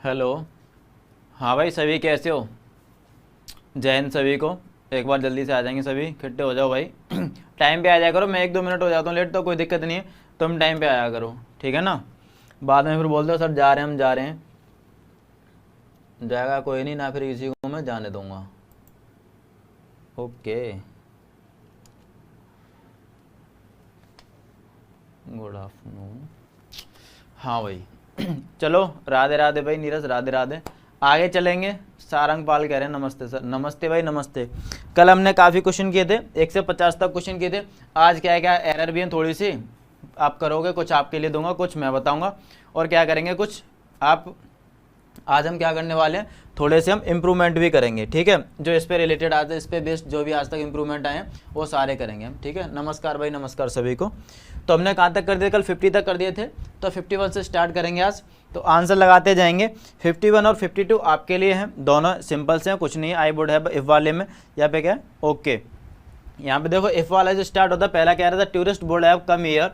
Hello. हाँ भाई, सभी कैसे हो? जय हिंद सभी को। एक बार जल्दी से आ जाएंगे, सभी इकट्ठे हो जाओ भाई। टाइम पे आ जाया करो, मैं 1-2 मिनट हो जाता हूँ लेट तो कोई दिक्कत नहीं है, तुम टाइम पे आया करो, ठीक है ना? बाद में फिर बोलते हो सर जा रहे हैं, हम जा रहे हैं। जाएगा कोई नहीं ना, फिर किसी को मैं जाने दूंगा। Okay, good afternoon. हाँ भाई। चलो, राधे राधे भाई नीरज, राधे राधे। आगे चलेंगे। सारंग पाल कह रहे हैं नमस्ते सर। नमस्ते भाई, नमस्ते। कल हमने काफ़ी क्वेश्चन किए थे, 1 से 50 तक क्वेश्चन किए थे। आज क्या है, क्या एरर भी है थोड़ी सी, आप करोगे, कुछ आपके लिए दूंगा, कुछ मैं बताऊंगा, और क्या करेंगे कुछ आप। आज हम क्या करने वाले हैं, थोड़े से हम इम्प्रूवमेंट भी करेंगे, ठीक है? जो इस पे रिलेटेड आते हैं, इस पे बेस्ड जो भी आज तक इम्प्रूवमेंट आए हैं वो सारे करेंगे हम, ठीक है? नमस्कार भाई, नमस्कार सभी को। तो हमने कहाँ तक कर दिए, कल 50 तक कर दिए थे, तो 51 से स्टार्ट करेंगे आज। तो आंसर लगाते जाएंगे। 51 और 52 आपके लिए हैं, दोनों सिंपल से हैं, कुछ नहीं है। आई वुड हैव इफ वाले में यहाँ पे क्या है, ओके। यहाँ पे देखो इफ वाला जो स्टार्ट होता है, पहला कह रहा था tourist would have come here,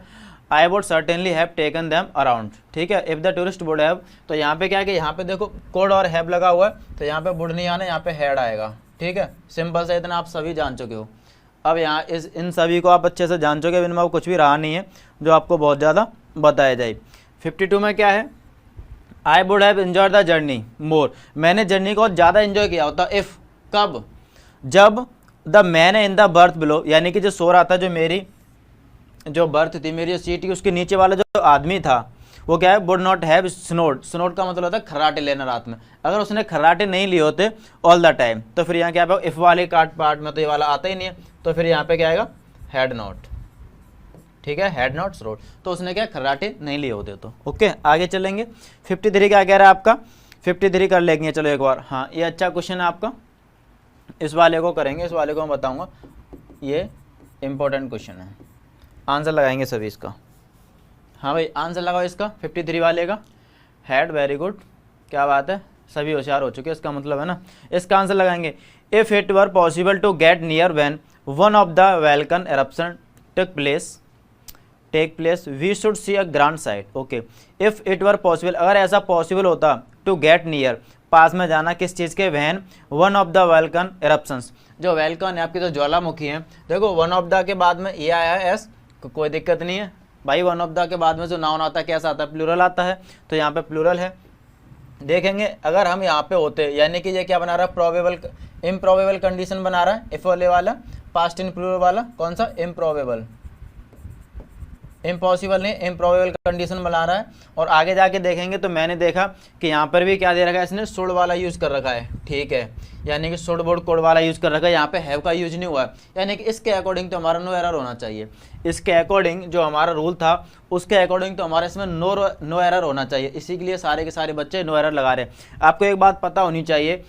I would certainly have taken them around, ठीक है? If the tourist would have, तो यहाँ पे क्या है कि यहाँ पे देखो कोड और हैव लगा हुआ है, तो यहाँ पे वुड नहीं आना, यहाँ पे हैड आएगा, ठीक है? सिंपल से इतना आप सभी जान चुके हो। अब यहाँ इन सभी को आप अच्छे से जान चुके, इनमें कुछ भी रहा नहीं है जो आपको बहुत ज़्यादा बताया जाए। 52 में क्या है, I would have enjoyed the journey more, मैंने जर्नी को ज़्यादा एंजॉय किया होता। इफ़ कब, जब the man in the birth below, यानी कि जो सो रहा था, जो मेरी जो बर्थ थी, मेरी जो सीट थी, उसके नीचे वाला जो आदमी था वो क्या है, वुड नॉट हैव स्नोड। स्नोड का मतलब होता है खर्राटे लेना रात में। अगर उसने खर्राटे नहीं लिए होते ऑल द टाइम, तो फिर यहाँ क्या है, इफ वाले पार्ट में तो ये वाला आता ही नहीं है, तो फिर यहाँ पे क्या आएगा, हैड नॉट, ठीक है? हैड नॉट स्नोड, तो उसने क्या खर्राटे नहीं लिए होते। तो ओके, आगे चलेंगे। 53 क्या कह रहा है आपका, 53 कर लेंगे चलो एक बार। हाँ, ये अच्छा क्वेश्चन है आपका, इस वाले को करेंगे, इस वाले को मैं बताऊँगा, ये इंपॉर्टेंट क्वेश्चन है। आंसर लगाएंगे सभी इसका। हाँ भाई, आंसर लगाओ इसका 53 वाले का। हैड, वेरी गुड, क्या बात है, सभी होशियार हो चुके हैं, इसका मतलब है ना। इसका आंसर लगाएंगे, if it were possible to get near when one of the volcano eruption take place we should see a grand sight. Okay, if it were possible, अगर ऐसा पॉसिबल होता, टू गेट नियर, पास में जाना, किस चीज़ के, van one of the वोल्केन एरप्शंस, जो वोल्केन है आपकी, जो ज्वालामुखी है। देखो वन ऑफ द के बाद में ये आया है एस, कोई दिक्कत नहीं है भाई। वन ऑफ द के बाद में जो नाउन आता है कैसा आता है, प्लूरल आता है, तो यहाँ पे प्लूरल है। देखेंगे अगर हम यहाँ पे होते, यानी कि ये क्या बना रहा है, प्रोबेबल इम्प्रोबेबल कंडीशन बना रहा है, इफ वाला, पास्ट इन प्लूरल वाला, कौन सा, इम्प्रोबेबल, इम्पॉसिबल नहीं, इम्प्रोबेबल कंडीशन बना रहा है। और आगे जाके देखेंगे तो मैंने देखा कि यहाँ पर भी क्या दे रखा है, इसने शुड वाला यूज़ कर रखा है, ठीक है? यानी कि शुड बोर्ड कोड वाला यूज़ कर रखा है, यहाँ पे हैव का यूज नहीं हुआ है। यानी कि इसके अकॉर्डिंग तो हमारा नो एरर होना चाहिए, इसके अकॉर्डिंग जो हमारा रूल था उसके अकॉर्डिंग तो हमारे इसमें नो एरर होना चाहिए। इसी के लिए सारे के सारे बच्चे नो एरर लगा रहे हैं। आपको एक बात पता होनी चाहिए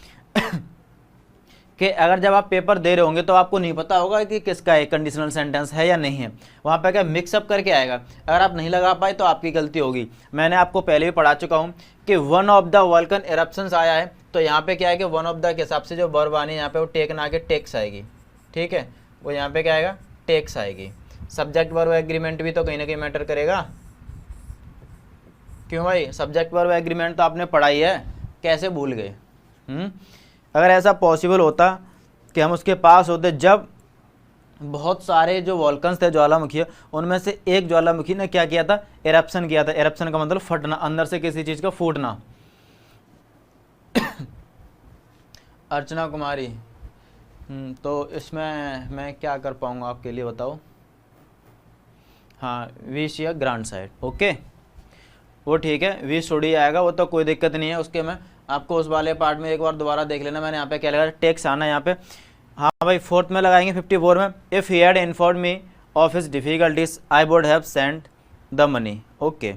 कि अगर जब आप पेपर दे रहे होंगे तो आपको नहीं पता होगा कि किसका एक कंडीशनल सेंटेंस है या नहीं है, वहाँ पे क्या मिक्सअप करके आएगा। अगर आप नहीं लगा पाए तो आपकी गलती होगी। मैंने आपको पहले भी पढ़ा चुका हूँ कि वन ऑफ द वोल्केन एरप्शंस आया है, तो यहाँ पे क्या है कि वन ऑफ द के हिसाब से जो वर्ब आनी है यहाँ पे वो टेक ना के टेक्स आएगी, ठीक है? वो यहाँ पे क्या आएगा, टेक्स आएगी। सब्जेक्ट वर्ब एग्रीमेंट भी तो कहीं ना कहीं मैटर करेगा, क्यों भाई? सब्जेक्ट वर्ब एग्रीमेंट तो आपने पढ़ाई है, कैसे भूल गए? अगर ऐसा पॉसिबल होता कि हम उसके पास होते जब बहुत सारे जो वॉल्कन्स थे, ज्वालामुखी, उनमें से एक ज्वालामुखी ने क्या किया था, एरप्शन किया था। एरप्शन का मतलब फटना, अंदर से किसी चीज़ का फूटना। अर्चना कुमारी, तो इसमें मैं क्या कर पाऊँगा आपके लिए, बताओ? हाँ, we see a grand side, okay, वो ठीक है, वी शुड ही आएगा, वो तो कोई दिक्कत नहीं है। उसके में आपको उस वाले पार्ट में एक बार दोबारा देख लेना, मैंने यहाँ पे क्या लगा, टेक्स आना यहाँ पे। हाँ भाई, फोर्थ में लगाएंगे 54 में, if he had inform me of his difficulties I would have send the money. Okay,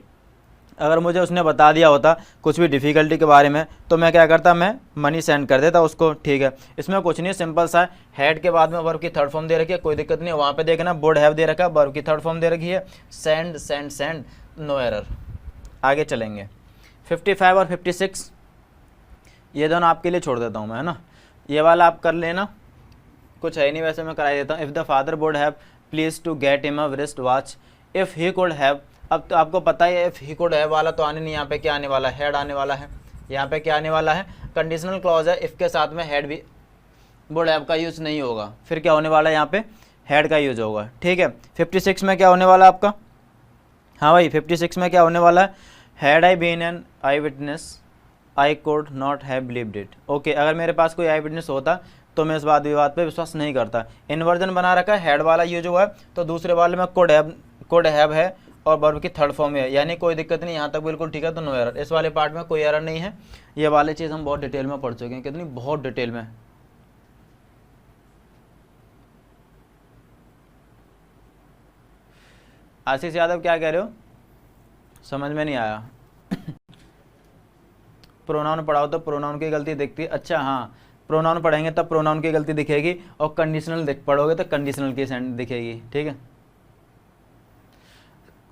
अगर मुझे उसने बता दिया होता कुछ भी डिफ़िकल्टी के बारे में तो मैं क्या करता, मैं मनी सेंड कर देता उसको, ठीक है? इसमें कुछ नहीं, सिंपल सा, हेड के बाद में वर्ब की थर्ड फॉर्म दे रखी है, कोई दिक्कत नहीं है। वहाँ पे देखना वुड हैव दे रखा है, वर्ब की थर्ड फॉर्म दे रखी है, send send send, no error. आगे चलेंगे। 55 और 56 ये दोनों आपके लिए छोड़ देता हूँ मैं, है ना? ये वाला आप कर लेना, कुछ है नहीं वैसे, मैं कराई देता हूँ। If the father would have please to get him a wrist watch, if he could have, अब तो आपको पता ही है इफ़ ही कुड हैव वाला तो आने नहीं, यहाँ पे क्या आने वाला है, हेड आने वाला है, यहाँ पे क्या आने वाला है, कंडीशनल क्लॉज है, इफ के साथ में हैड भी वुड हैव का यूज नहीं होगा, फिर क्या होने वाला है यहाँ पे हैड का यूज होगा। ठीक है, 56 में क्या होने वाला है आपका, हाँ भाई 56 में क्या होने वाला है, had I been an eyewitness I could not have believed it. Okay, अगर मेरे पास कोई आई विटनेस होता तो मैं इस बात विवाद पे विश्वास नहीं करता। इन्वर्जन बना रखा है, हैड वाला यूज हुआ है, तो दूसरे वाले में कुड हैव है और वर्ब की थर्ड फॉर्म में है, यानी कोई दिक्कत नहीं, यहाँ तक बिल्कुल ठीक है, तो नो एरर। इस वाले पार्ट में कोई एरर नहीं है। ये वाली चीज़ हम बहुत डिटेल में पढ़ चुके हैं, कितनी बहुत डिटेल में। आशीष यादव क्या कह रहे हो, समझ में नहीं आया। प्रोनाउन पढ़ाओ तो प्रोनाउन की गलती दिखती है। अच्छा हाँ, प्रोनाउन पढ़ेंगे तब प्रोनाउन की गलती दिखेगी, और कंडीशनल पढ़ोगे तो कंडीशनल की सेंट दिखेगी। ठीक है,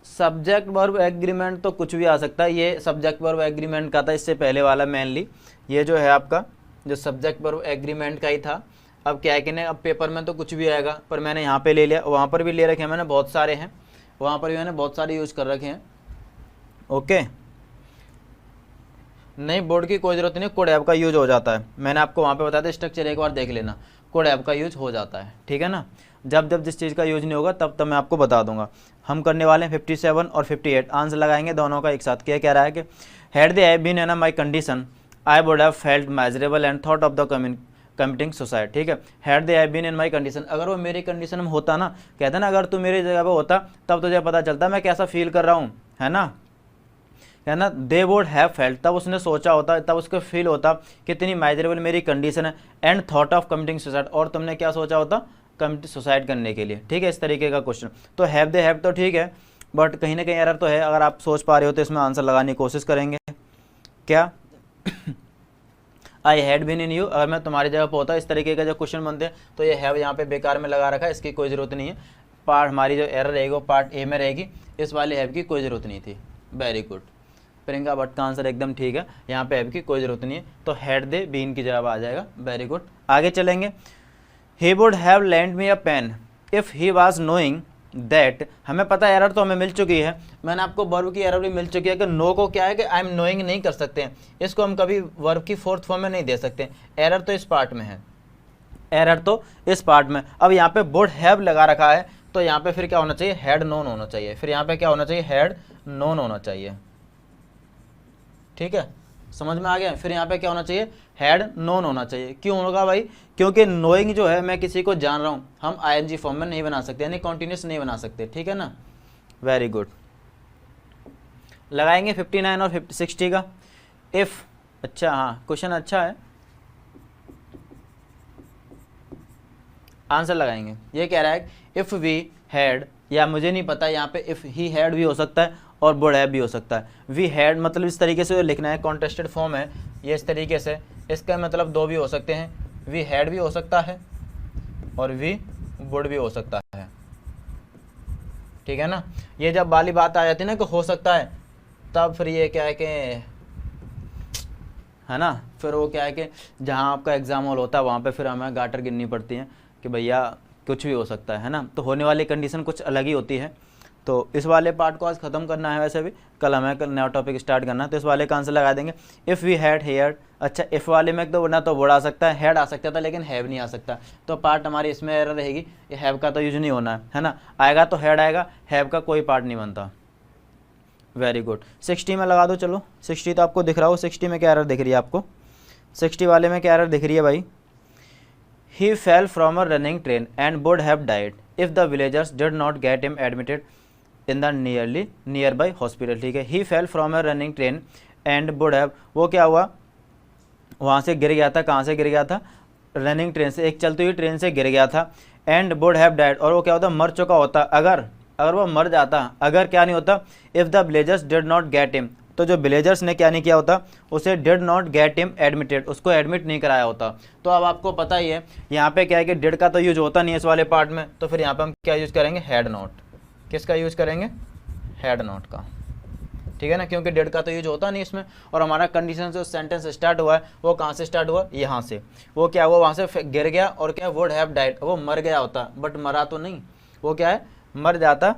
सब्जेक्ट वर्ब एग्रीमेंट तो कुछ भी आ सकता है, ये सब्जेक्ट वर्ब एग्रीमेंट का था इससे पहले वाला मेनली, ये जो है आपका जो सब्जेक्ट वर्ब एग्रीमेंट का ही था। अब क्या है कि नहीं, अब पेपर में तो कुछ भी आएगा, पर मैंने यहाँ पे ले लिया, वहाँ पर भी ले रखे हैं मैंने, बहुत सारे हैं, वहाँ पर भी मैंने बहुत सारे यूज़ कर रखे हैं। ओके, नहीं बोर्ड की कोई ज़रूरत नहीं, कोड ऐप का यूज हो जाता है, मैंने आपको वहाँ पे बताया था, स्ट्रक्चर एक बार देख लेना, कोड ऐप का यूज हो जाता है। ठीक है ना, जब जब जिस चीज़ का यूज नहीं होगा तब मैं आपको बता दूंगा। हम करने वाले हैं 57 और 58, आंसर लगाएंगे दोनों का एक साथ। क्या कह रहा है कि had they have been in my condition I would have felt miserable and thought of the committing suicide. ठीक है, had they have been in my condition, अगर वो मेरी कंडीशन में होता ना, कहते ना अगर तू मेरी जगह पे होता तब तुझे पता चलता मैं कैसा फील कर रहा हूँ, है ना, दे वुड हैव फेल्ट, तब उसने सोचा होता, तब उसको फील होता कितनी मेजरेबल मेरी कंडीशन है, and thought of committing suicide, और तुमने क्या सोचा होता, कमिट सुसाइड करने के लिए। ठीक है, इस तरीके का क्वेश्चन। तो हैव दे हैव तो ठीक है, बट कहीं ना कहीं एरर तो है, अगर आप सोच पा रहे हो तो इसमें आंसर लगाने की कोशिश करेंगे। क्या I had been in you, अगर मैं तुम्हारी जगह पर होता, इस तरीके का जो क्वेश्चन बनते हैं, तो ये हैव यहाँ पे बेकार में लगा रखा है, इसकी कोई ज़रूरत नहीं है। पार्ट हमारी जो एरर रहेगी वो पार्ट ए में रहेगी, इस वाले हैव की कोई ज़रूरत नहीं थी। वेरी गुड प्रियंका भट्ट का आंसर एकदम ठीक है, यहाँ पे हैव की कोई ज़रूरत नहीं है, तो हैड दे बीन की जगह आ जाएगा। वेरी गुड, आगे चलेंगे। He would have lend me a pen if he was knowing that, हमें पता है एरर तो हमें मिल चुकी है, मैंने आपको वर्ब की एरर भी मिल चुकी है कि नो को क्या है कि आई एम नोइंग नहीं कर सकते हैं, इसको हम कभी वर्ब की फोर्थ फॉर्म में नहीं दे सकते, एरर तो इस पार्ट में है, एरर तो इस पार्ट में। अब यहाँ पे वुड हैव लगा रखा है, तो यहाँ पे फिर क्या होना चाहिए, हैड नोन होना चाहिए, फिर यहाँ पे क्या होना चाहिए, हैड नोन होना चाहिए। ठीक है, समझ में आ गया। फिर यहाँ पे क्या होना चाहिए, हैड नोन होना चाहिए। क्यों होगा भाई, क्योंकि नोइंग जो है मैं किसी को जान रहा हूँ, हम आईएनजी फॉर्म में नहीं बना सकते, यानी कॉन्टिन्यूस नहीं बना सकते। ठीक है ना, वेरी गुड। लगाएंगे 59 और 60 का इफ़। अच्छा हाँ, क्वेश्चन अच्छा है, आंसर लगाएंगे। ये कह रहा है इफ़ वी हैड, या मुझे नहीं पता, यहाँ पे इफ़ ही हैड भी हो सकता है और वुड हैव भी हो सकता है। वी हैड मतलब इस तरीके से लिखना है, कॉन्टेस्टेड फॉर्म है ये, इस तरीके से, इसका मतलब दो भी हो सकते हैं, वी हैड भी हो सकता है और वी वुड भी हो सकता है। ठीक है ना, ये जब वाली बात आ जाती है ना कि हो सकता है, तब फिर ये क्या है कि, है ना, फिर वो क्या है कि जहाँ आपका एग्जाम हॉल होता है वहाँ पे फिर हमें गाटर गिननी पड़ती है कि भैया कुछ भी हो सकता है ना, तो होने वाली कंडीशन कुछ अलग ही होती है। तो इस वाले पार्ट को आज ख़त्म करना है, वैसे भी कल हमें नया टॉपिक स्टार्ट करना है, तो इस वाले का आंसर लगा देंगे इफ़ वी हैड हेयर्ड। अच्छा, इफ़ वाले में तो ना तो वुड आ सकता है, हैड आ सकता था, लेकिन हैव नहीं आ सकता, तो पार्ट हमारी इसमें एरर रहेगी, ये हैव का तो यूज नहीं होना है ना, आएगा तो हैड आएगा, हैव का कोई पार्ट नहीं बनता। वेरी गुड, 60 में लगा दो। चलो 60 तो आपको दिख रहा हो, 60 में क्या एरर दिख रही है आपको, 60 वाले में क्या एरर दिख रही है भाई, he fell from a running train and would have died if the villagers did not get him admitted in the nearby hospital. ठीक है, he fell from a running train and would have, वो क्या हुआ, वहाँ से गिर गया था, कहाँ से गिर गया था, रनिंग ट्रेन से, एक चलती हुई ट्रेन से गिर गया था, एंड वुड हैव डाइड, और वो क्या होता, मर चुका होता, अगर वो मर जाता, अगर क्या नहीं होता, if the villagers did not get him, तो जो विलेजर्स ने क्या नहीं किया होता, उसे did not get him admitted, उसको एडमिट नहीं कराया होता। तो अब आपको पता ही है यहाँ पे क्या है कि डिड का तो यूज होता नहीं है इस वाले पार्ट में, तो फिर यहाँ पे हम क्या यूज़ करेंगे, हैड नॉट। किसका यूज़ करेंगे, हैड नॉट का। ठीक है ना, क्योंकि डिड का तो यूज होता नहीं इसमें, और हमारा कंडीशन से सेंटेंस स्टार्ट हुआ है वो कहाँ से स्टार्ट हुआ, यहाँ से, वो क्या हुआ, वहाँ से गिर गया, और क्या वुड हैव डाइड, वो मर गया होता, बट मरा तो नहीं, वो क्या है, मर जाता,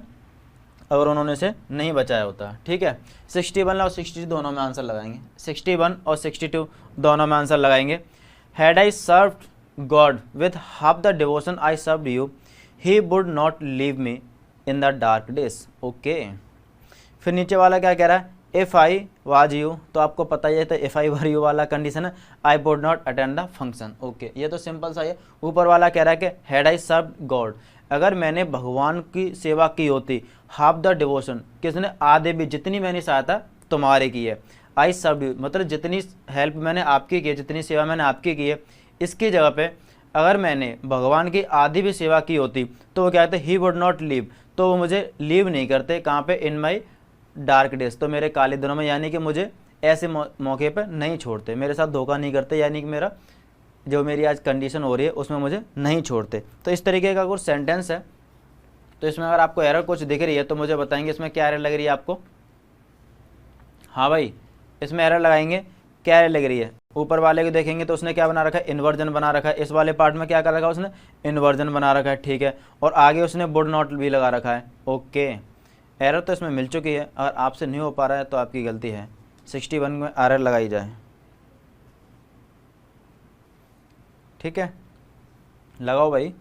अगर उन्होंने इसे नहीं बचाया होता। ठीक है, 61 और 62 दोनों में आंसर लगाएंगे, 61 और 62 दोनों में आंसर लगाएंगे। Had I served God with half the devotion I served you he would not leave me in the dark days. Okay, फिर नीचे वाला क्या कह रहा है, इफ़ आई वाज यू, तो आपको पता ही है तो इफ़ आई वर यू वाला कंडीशन है, I would not attend the function. Okay, ये तो सिंपल सा है। ऊपर वाला कह रहा है कि हैड आई सर्व्ड गॉड, अगर मैंने भगवान की सेवा की होती, हाफ द डिवोशन, किसने, आधे भी, जितनी मैंने सहायता तुम्हारे की है, आई सर्व्ड यू मतलब जितनी हेल्प मैंने आपकी की है, जितनी सेवा मैंने आपकी की है, इसकी जगह पे अगर मैंने भगवान की आधी भी सेवा की होती तो वो क्या कहते, ही वुड नॉट लीव, तो वो मुझे लीव नहीं करते, कहाँ पे, इन माई डार्क डेज, तो मेरे काले दिनों में, यानी कि मुझे ऐसे मौके पर नहीं छोड़ते, मेरे साथ धोखा नहीं करते, यानी कि मेरा जो मेरी आज कंडीशन हो रही है उसमें मुझे नहीं छोड़ते। तो इस तरीके का कुछ सेंटेंस है। तो इसमें अगर आपको एरर कुछ दिख रही है तो मुझे बताएंगे इसमें क्या एरर लग रही है आपको। हाँ भाई, इसमें एरर लगाएंगे, क्या एरर लग रही है। ऊपर वाले को देखेंगे तो उसने क्या बना रखा है, इन्वर्जन बना रखा है। इस वाले पार्ट में क्या कर रखा है उसने, इन्वर्जन बना रखा है। ठीक है, और आगे उसने वुड नॉट भी लगा रखा है। ओके, एरर तो इसमें मिल चुकी है, अगर आपसे नहीं हो पा रहा है तो आपकी गलती है। 61 में एरर लगाई जाए। ठीक है, लगाओ भाई।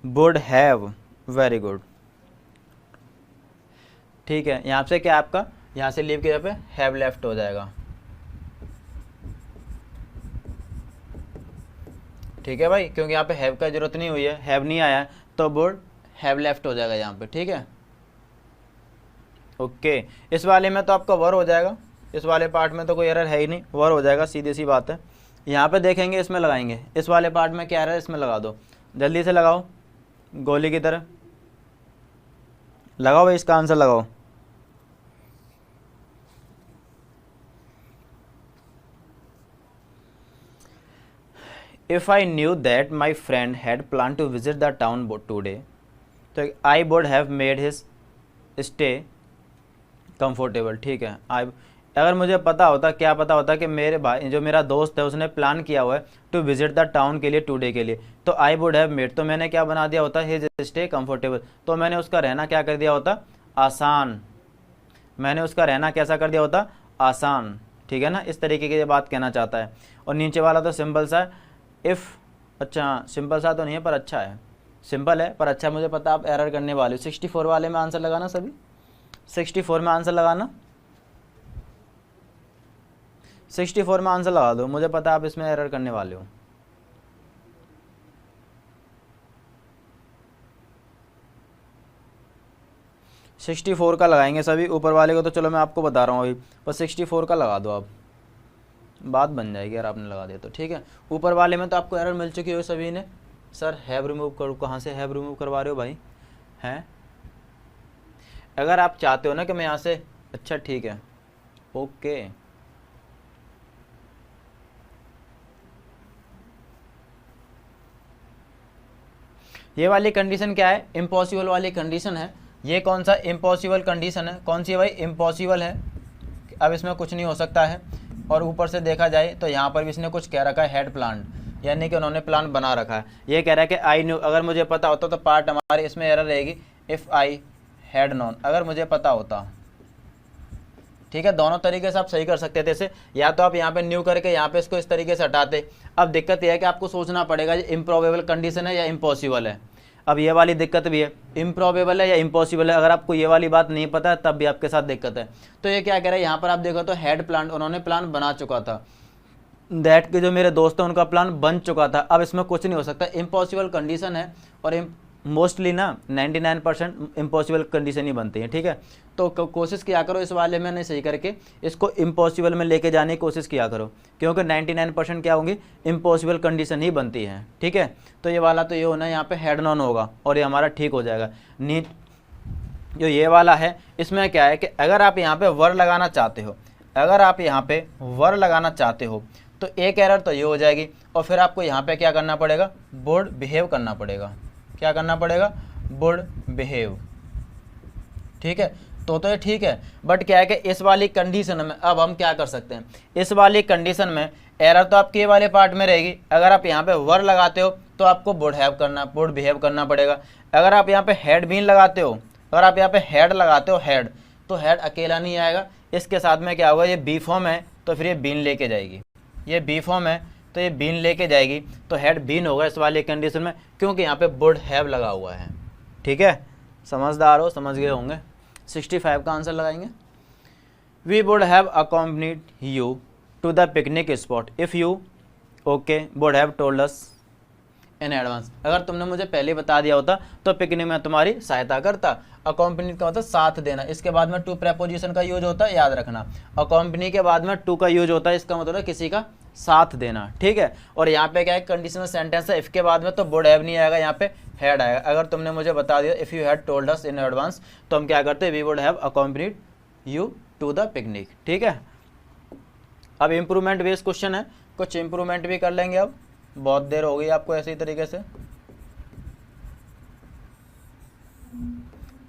Would have, very good. ठीक है, यहाँ से क्या आपका, यहाँ से लीव की जगह पे हैव लेफ्ट हो जाएगा। ठीक है भाई, क्योंकि यहाँ पे हैव का जरूरत नहीं हुई है, हैव नहीं आया है, तो वुड हैव लेफ्ट हो जाएगा यहाँ पे। ठीक है, ओके। इस वाले में तो आपका वर हो जाएगा, इस वाले पार्ट में तो कोई एरर है ही नहीं, वर हो जाएगा, सीधी सी बात है। यहाँ पे देखेंगे, इसमें लगाएंगे, इस वाले पार्ट में क्या एरर है इसमें लगा दो, जल्दी से लगाओ, गोली की तरह लगाओ भाई, इसका आंसर लगाओ। If I knew that my friend had planned to visit the town today, तो I would have made his stay comfortable। ठीक है, अगर मुझे पता होता, क्या पता होता कि मेरे भाई, जो मेरा दोस्त है, उसने प्लान किया हुआ है टू विजिट द टाउन के लिए, टुडे के लिए, तो आई वुड हैव मेड, तो मैंने क्या बना दिया होता, हिज स्टे कंफर्टेबल, तो मैंने उसका रहना क्या कर दिया होता, आसान। मैंने उसका रहना कैसा कर दिया होता, आसान। ठीक है ना, इस तरीके की ये बात कहना चाहता है। और नीचे वाला तो सिंपल सा है, इफ़, अच्छा सिंपल सा तो नहीं है पर अच्छा है, सिंपल है पर अच्छा। मुझे पता आप एरर करने वाले हो। 64 वाले में आंसर लगाना सभी, 64 में आंसर लगाना, 64 में आंसर लगा दो, मुझे पता आप इसमें एरर करने वाले हो। सिक्सटी 64 का लगाएंगे सभी, ऊपर वाले को तो चलो मैं आपको बता रहा हूँ अभी, पर 64 का लगा दो आप, बात बन जाएगी अगर आपने लगा दिया तो। ठीक है, ऊपर वाले में तो आपको एरर मिल चुकी हो सभी ने। सर हैव रिमूव करो, कहाँ से हैव रिमूव करवा रहे हो भाई, हैं? अगर आप चाहते हो ना कि मैं यहाँ से, अच्छा ठीक है, ओके। ये वाली कंडीशन क्या है, इम्पॉसिबल वाली कंडीशन है। ये कौन सा इम्पॉसिबल कंडीशन है, कौन सी है भाई, इम्पॉसिबल है। अब इसमें कुछ नहीं हो सकता है। और ऊपर से देखा जाए तो यहाँ पर भी इसने कुछ कह रखा है, हेड प्लान, यानी कि उन्होंने प्लान बना रखा है। ये कह रहा है कि आई न्यू, अगर मुझे पता होता, तो पार्ट हमारे इसमें एरर रहेगी, इफ़ आई हैड नोन, अगर मुझे पता होता। ठीक है, दोनों तरीके से आप सही कर सकते थे इसे, या तो आप यहाँ पे न्यू करके यहाँ पे इसको इस तरीके से हटाते। अब दिक्कत यह है कि आपको सोचना पड़ेगा ये इम्प्रोबेबल कंडीशन है या इम्पॉसिबल है। अब ये वाली दिक्कत भी है, इम्प्रोबेबल है या इम्पॉसिबल है। अगर आपको ये वाली बात नहीं पता है तब भी आपके साथ दिक्कत है। तो ये क्या कह रहा है, यहाँ पर आप देखो तो हैड प्लान, उन्होंने प्लान बना चुका था, दैट के जो मेरे दोस्त हैं उनका प्लान बन चुका था। अब इसमें कुछ नहीं हो सकता, इम्पॉसिबल कंडीशन है। और मोस्टली ना 99% इम्पॉसिबल कंडीशन ही बनती है। ठीक है, तो कोशिश किया करो इस वाले में नहीं सही करके इसको इम्पॉसिबल में लेके जाने की कोशिश किया करो, क्योंकि 99% क्या होंगी, इम्पॉसिबल कंडीशन ही बनती है। ठीक है, तो ये वाला तो ये होना है, यहाँ पे हेड नॉन होगा और ये हमारा ठीक हो जाएगा। नीट जो ये वाला है, इसमें क्या है कि अगर आप यहाँ पे वर लगाना चाहते हो, अगर आप यहाँ पे वर लगाना चाहते हो तो एक एरर तो ये हो जाएगी, और फिर आपको यहाँ पे क्या करना पड़ेगा, वुड बिहेव करना पड़ेगा। क्या करना पड़ेगा, वुड बिहेव। ठीक है, तो ये ठीक है, बट क्या है कि इस वाली कंडीशन में अब हम क्या कर सकते हैं, इस वाली कंडीशन में एरर तो आपके ये वाले पार्ट में रहेगी। अगर आप यहाँ पे वर लगाते हो तो आपको वुड बिहेव करना पड़ेगा। अगर आप यहाँ पे हैड बीन लगाते हो, अगर आप यहाँ पे हेड लगाते हो हैड, तो हैड अकेला नहीं आएगा, इसके साथ में क्या होगा, ये बी फॉर्म है तो फिर ये बीन लेके जाएगी, ये बी फॉर्म है तो ये बीन लेके जाएगी, तो हेड बीन होगा इस वाली कंडीशन में, क्योंकि यहाँ पे वुड हैव लगा हुआ है। ठीक है, समझदार हो, समझ गए होंगे। 65 का आंसर लगाएंगे। We would have accompanied you to the picnic spot if you okay would have told us in advance. अगर तुमने मुझे पहले बता दिया होता तो पिकनिक में तुम्हारी सहायता करता। अकॉम्पनी का मतलब साथ देना, इसके बाद में टू प्रेपोजिशन का यूज होता है, याद रखना। अकॉम्पनी के बाद में टू का यूज होता है, इसका मतलब किसी का साथ देना। ठीक है, और यहाँ पे क्या है, कंडीशनल सेंटेंस है, इफ के बाद में तो वुड हैव नहीं आएगा, यहाँ पे हैड आएगा। अगर तुमने मुझे बता दिया if you had told us in advance, तो हम क्या करते, we would have accompanied you to the picnic. ठीक है, अब इम्प्रूवमेंट बेस्ड क्वेश्चन है, कुछ इम्प्रूवमेंट भी कर लेंगे। अब बहुत देर हो गई आपको ऐसे ही तरीके से।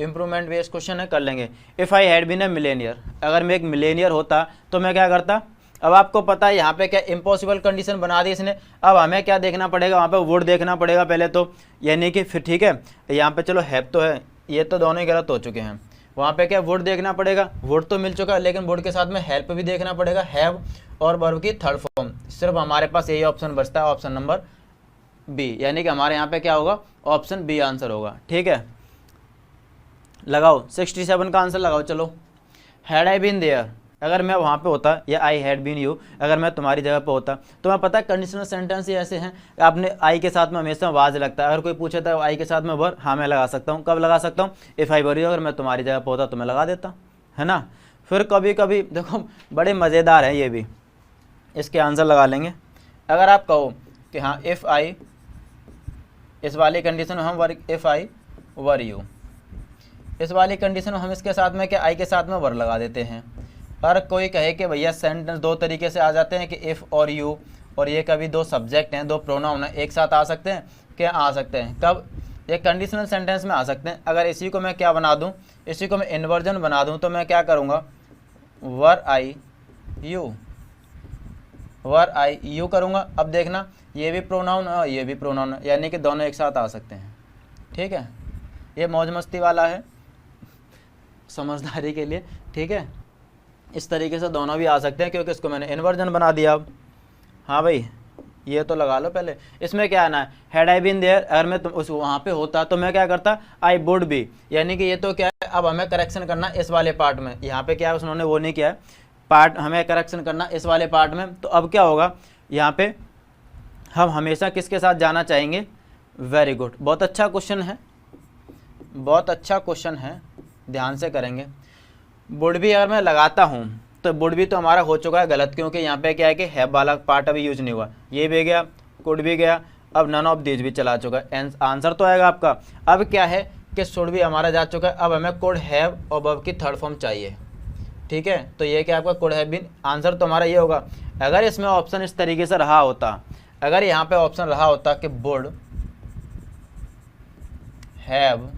इम्प्रूवमेंट बेस्ड क्वेश्चन है, कर लेंगे। If I had been a millionaire, अगर मैं एक मिलेनियर होता तो मैं क्या करता। अब आपको पता है यहाँ पे क्या इम्पॉसिबल कंडीशन बना दी इसने। अब हमें क्या देखना पड़ेगा, वहाँ पे वुड देखना पड़ेगा पहले तो, यानी कि फिर ठीक है, यहाँ पे चलो हैव तो है, ये तो दोनों ही गलत हो चुके हैं। वहाँ पे क्या वुड देखना पड़ेगा, वुड तो मिल चुका है, लेकिन वुड के साथ में हेल्प भी देखना पड़ेगा, हैव और वर्ब की थर्ड फॉर्म। सिर्फ हमारे पास यही ऑप्शन बचता है, ऑप्शन नंबर बी, यानी कि हमारे यहाँ पे क्या होगा, ऑप्शन बी आंसर होगा। ठीक है, लगाओ 67 का आंसर लगाओ। चलो, हैड आई बीन देयर, अगर मैं वहाँ पे होता, या आई हैड बीन यू, अगर मैं तुम्हारी जगह पे होता, तो मैं पता है कंडीशनल सेंटेंस ही ऐसे हैं, आपने आई के साथ में हमेशा वाज लगता है। अगर कोई पूछे था आई के साथ में वर, हाँ मैं लगा सकता हूँ। कब लगा सकता हूँ, इफ़ आई वर यू, अगर मैं तुम्हारी जगह पे होता तो मैं लगा देता, है ना। फिर कभी कभी देखो बड़े मज़ेदार हैं ये भी, इसके आंसर लगा लेंगे। अगर आप कहो कि हाँ इफ़ आई, इस वाली कंडीशन में हम वर, इफ़ आई वर यू, इस वाली कंडीशन में हम इसके साथ में क्या, आई के साथ में वर लगा देते हैं। और कोई कहे कि भैया सेंटेंस दो तरीके से आ जाते हैं कि इफ़ और यू, और ये कभी दो सब्जेक्ट हैं, दो प्रोनाउन हैं, एक साथ आ सकते हैं, क्या आ सकते हैं, कब, ये कंडीशनल सेंटेंस में आ सकते हैं। अगर इसी को मैं क्या बना दूं, इसी को मैं इन्वर्जन बना दूं, तो मैं क्या करूँगा, वर आई यू, वर आई यू करूँगा। अब देखना, ये भी प्रोनाउन है, ये भी प्रोनाउन है, यानी कि दोनों एक साथ आ सकते हैं। ठीक है, ये मौज मस्ती वाला है, समझदारी के लिए। ठीक है, इस तरीके से दोनों भी आ सकते हैं, क्योंकि इसको मैंने इन्वर्जन बना दिया। अब हाँ भाई, ये तो लगा लो पहले। इसमें क्या आना है, हैड आई बीन देयर, अगर मैं उस वहाँ पे होता तो मैं क्या करता, आई वुड बी, यानी कि ये तो क्या है, अब हमें करेक्शन करना इस वाले पार्ट में। यहाँ पे क्या है, उन्होंने वो नहीं किया है, पार्ट हमें करेक्शन करना इस वाले पार्ट में। तो अब क्या होगा, यहाँ पे हम हमेशा किसके साथ जाना चाहेंगे, वेरी गुड, बहुत अच्छा क्वेश्चन है, बहुत अच्छा क्वेश्चन है, ध्यान से करेंगे। वुड भी अगर मैं लगाता हूँ तो वुड भी तो हमारा हो चुका है गलत, क्योंकि यहाँ पे क्या है कि हैव वाला पार्ट अभी यूज नहीं हुआ, ये भी गया, कुड भी गया, अब नन ऑफ दीज भी चला चुका है, आंसर तो आएगा आपका। अब क्या है कि शुड भी हमारा जा चुका है, अब हमें कुड हैव और वर्ब की थर्ड फॉर्म चाहिए। ठीक है, तो ये क्या आपका कुड हैव बीन, आंसर तो हमारा ये होगा। अगर इसमें ऑप्शन इस तरीके से रहा होता, अगर यहाँ पे ऑप्शन रहा होता कि वुड हैव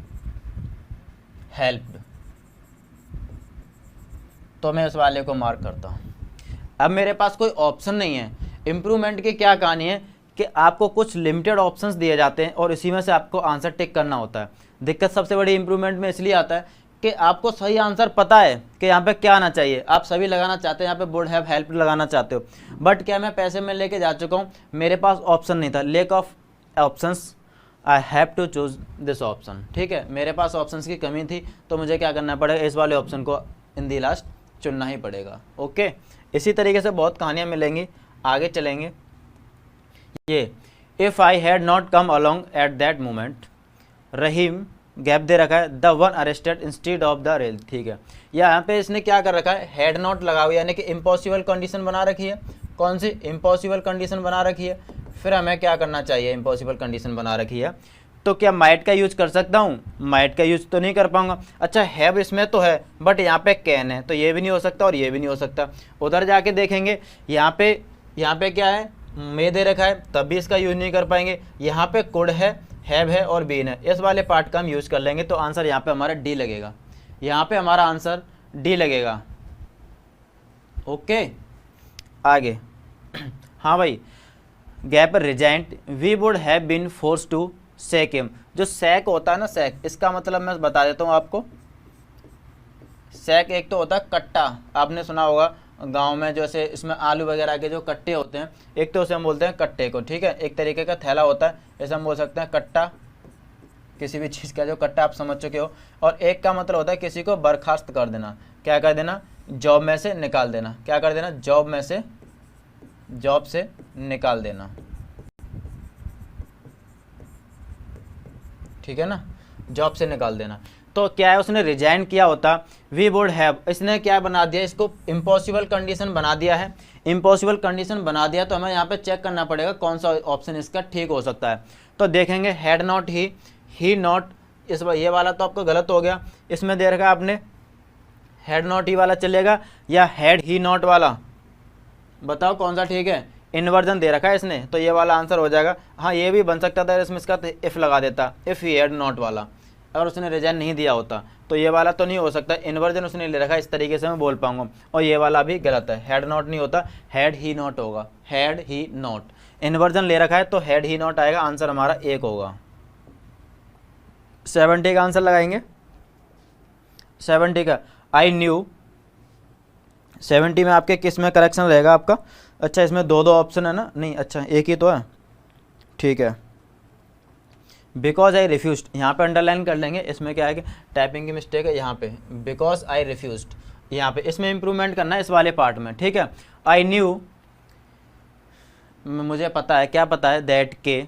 हेल्प्ड, तो मैं इस वाले को मार्क करता हूँ। अब मेरे पास कोई ऑप्शन नहीं है। इम्प्रूवमेंट की क्या कहानी है कि आपको कुछ लिमिटेड ऑप्शंस दिए जाते हैं और इसी में से आपको आंसर टिक करना होता है। दिक्कत सबसे बड़ी इम्प्रूवमेंट में इसलिए आता है कि आपको सही आंसर पता है कि यहाँ पे क्या आना चाहिए, आप सभी लगाना चाहते हैं, यहाँ पे वुड हैव हेल्प्ड लगाना चाहते हो, बट क्या मैं पैसे में लेके जा चुका हूँ, मेरे पास ऑप्शन नहीं था, lack of options, I have to choose this option. ठीक है, मेरे पास ऑप्शंस की कमी थी, तो मुझे क्या करना पड़ेगा, इस वाले ऑप्शन को इन दी लास्ट चुनना ही पड़ेगा। ओके, इसी तरीके से बहुत कहानियाँ मिलेंगी, आगे चलेंगे। ये if I had not come along at that moment, Rahim gap दे रखा है, the one arrested instead of the rail. ठीक है, यहाँ पे इसने क्या कर रखा है, हैड नॉट लगा हुआ, यानी कि इम्पॉसिबल कंडीशन बना रखी है। कौन सी इम्पॉसिबल कंडीशन बना रखी है, फिर हमें क्या करना चाहिए, इम्पॉसिबल कंडीशन बना रखी है, तो क्या माइट का यूज कर सकता हूँ, माइट का यूज तो नहीं कर पाऊंगा। अच्छा, हैव इसमें तो है, बट यहाँ पे कैन है, तो ये भी नहीं हो सकता और ये भी नहीं हो सकता। उधर जाके देखेंगे, यहाँ पे क्या है, मे दे रखा है, तब भी इसका यूज नहीं कर पाएंगे। यहाँ पे कुड है, हैव है और बीन है, इस वाले पार्ट का हम यूज कर लेंगे, तो आंसर यहाँ पे हमारा डी लगेगा, यहाँ पे हमारा आंसर डी लगेगा। ओके, आगे हाँ भाई, gap resigned we would have been forced to sack him. जो सैक होता है ना, सैक, इसका मतलब मैं बता देता हूँ आपको। सैक एक तो होता है कट्टा, आपने सुना होगा गांव में, जैसे इसमें आलू वगैरह के जो कट्टे होते हैं, एक तो उसे हम बोलते हैं कट्टे को, ठीक है, एक तरीके का थैला होता है, जैसे हम बोल सकते हैं कट्टा, किसी भी चीज़ का जो कट्टा आप समझ चुके हो। और एक का मतलब होता है किसी को बर्खास्त कर देना, क्या कर देना, जॉब में से निकाल देना, क्या कर देना, जॉब से निकाल देना, ठीक है ना, जॉब से निकाल देना। तो क्या है, उसने रिजाइन किया होता, वी वुड हैव, इसने क्या बना दिया, इसको इम्पॉसिबल कंडीशन बना दिया है। इम्पॉसिबल कंडीशन बना दिया तो हमें यहाँ पे चेक करना पड़ेगा कौन सा ऑप्शन इसका ठीक हो सकता है। तो देखेंगे हैड नॉट ही नॉट, इस ये वाला तो आपको गलत हो गया, इसमें दे रखा आपने हैड नॉट ही वाला चलेगा या हैड ही नॉट वाला, बताओ कौन सा ठीक है। इन्वर्जन दे रखा है इसने, तो ये वाला आंसर हो जाएगा। हाँ, ये भी बन सकता था इसमें, इसका इफ़ लगा देता, इफ़ ही हैड नॉट वाला, अगर उसने रिजाइन नहीं दिया होता तो ये वाला तो नहीं हो सकता। इन्वर्जन उसने ले रखा है, इस तरीके से मैं बोल पाऊंगा। और ये वाला भी गलत है, हैड नॉट नहीं होता, हैड ही नॉट होगा, हैड ही नॉट। इन्वर्जन ले रखा है तो हैड ही नॉट आएगा, आंसर हमारा एक होगा। 70 का आंसर लगाएंगे, 70 का आई न्यू। 70 में आपके किस में करेक्शन रहेगा आपका, अच्छा इसमें दो ऑप्शन है ना, नहीं अच्छा एक ही तो है, ठीक है। बिकॉज आई रिफ्यूज, यहाँ पे अंडरलाइन कर लेंगे, इसमें क्या है कि टाइपिंग की मिस्टेक है यहाँ पे, बिकॉज आई रिफ्यूज, यहाँ पे इसमें इंप्रूवमेंट करना है इस वाले पार्ट में, ठीक है। आई न्यू, मुझे पता है, क्या पता है, दैट के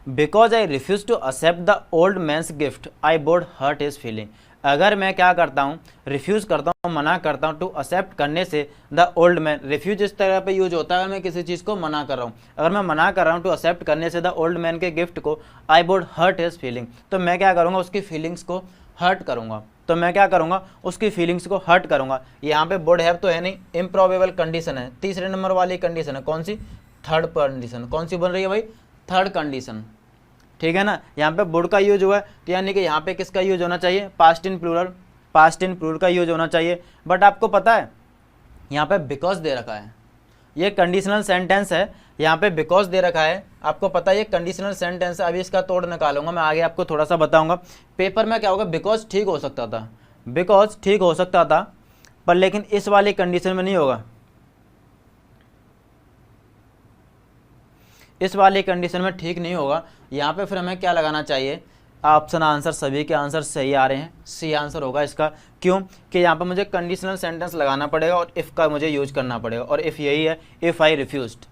because I refuse to accept the old man's gift I would hurt his feeling. अगर मैं क्या करता हूँ, रिफ्यूज़ करता हूँ, मना करता हूँ, टू एक्सेप्ट करने से द ओल्ड मैन, रिफ्यूज इस तरह पे यूज होता है अगर मैं किसी चीज़ को मना कर रहा हूँ। अगर मैं मना कर रहा हूँ टू एक्सेप्ट करने से द ओल्ड मैन के गिफ्ट को, I would hurt his feeling, तो मैं क्या करूँगा, उसकी फीलिंग्स को हर्ट करूँगा। तो मैं क्या करूँगा, उसकी फीलिंग्स को हर्ट करूँगा। यहाँ पे वुड हैव तो है नहीं, इम्प्रॉबेबल कंडीशन है, तीसरे नंबर वाली कंडीशन है, कौन सी, थर्ड कंडीशन, कौन सी बन रही है भाई, थर्ड कंडीशन, ठीक है ना। यहाँ पे वुड का यूज हुआ है, तो यानी कि यहाँ पे किसका यूज होना चाहिए, past in plural, past in plural का यूज होना चाहिए। बट आपको पता है यहाँ पे बिकॉज दे रखा है, ये कंडीशनल सेंटेंस है, यहाँ पे बिकॉज दे रखा है, आपको पता है ये कंडीशनल सेंटेंस है। अभी इसका तोड़ निकालूंगा मैं, आगे आपको थोड़ा सा बताऊंगा। पेपर में क्या होगा, बिकॉज ठीक हो सकता था, बिकॉज ठीक हो सकता था, पर लेकिन इस वाली कंडीशन में नहीं होगा, इस वाली कंडीशन में ठीक नहीं होगा। यहाँ पे फिर हमें क्या लगाना चाहिए, ऑप्शन आंसर, सभी के आंसर सही आ रहे हैं, सी आंसर होगा इसका। क्यों कि यहाँ पे मुझे कंडीशनल सेंटेंस लगाना पड़ेगा और इफ़ का मुझे यूज करना पड़ेगा, और इफ़ यही है, if I refused,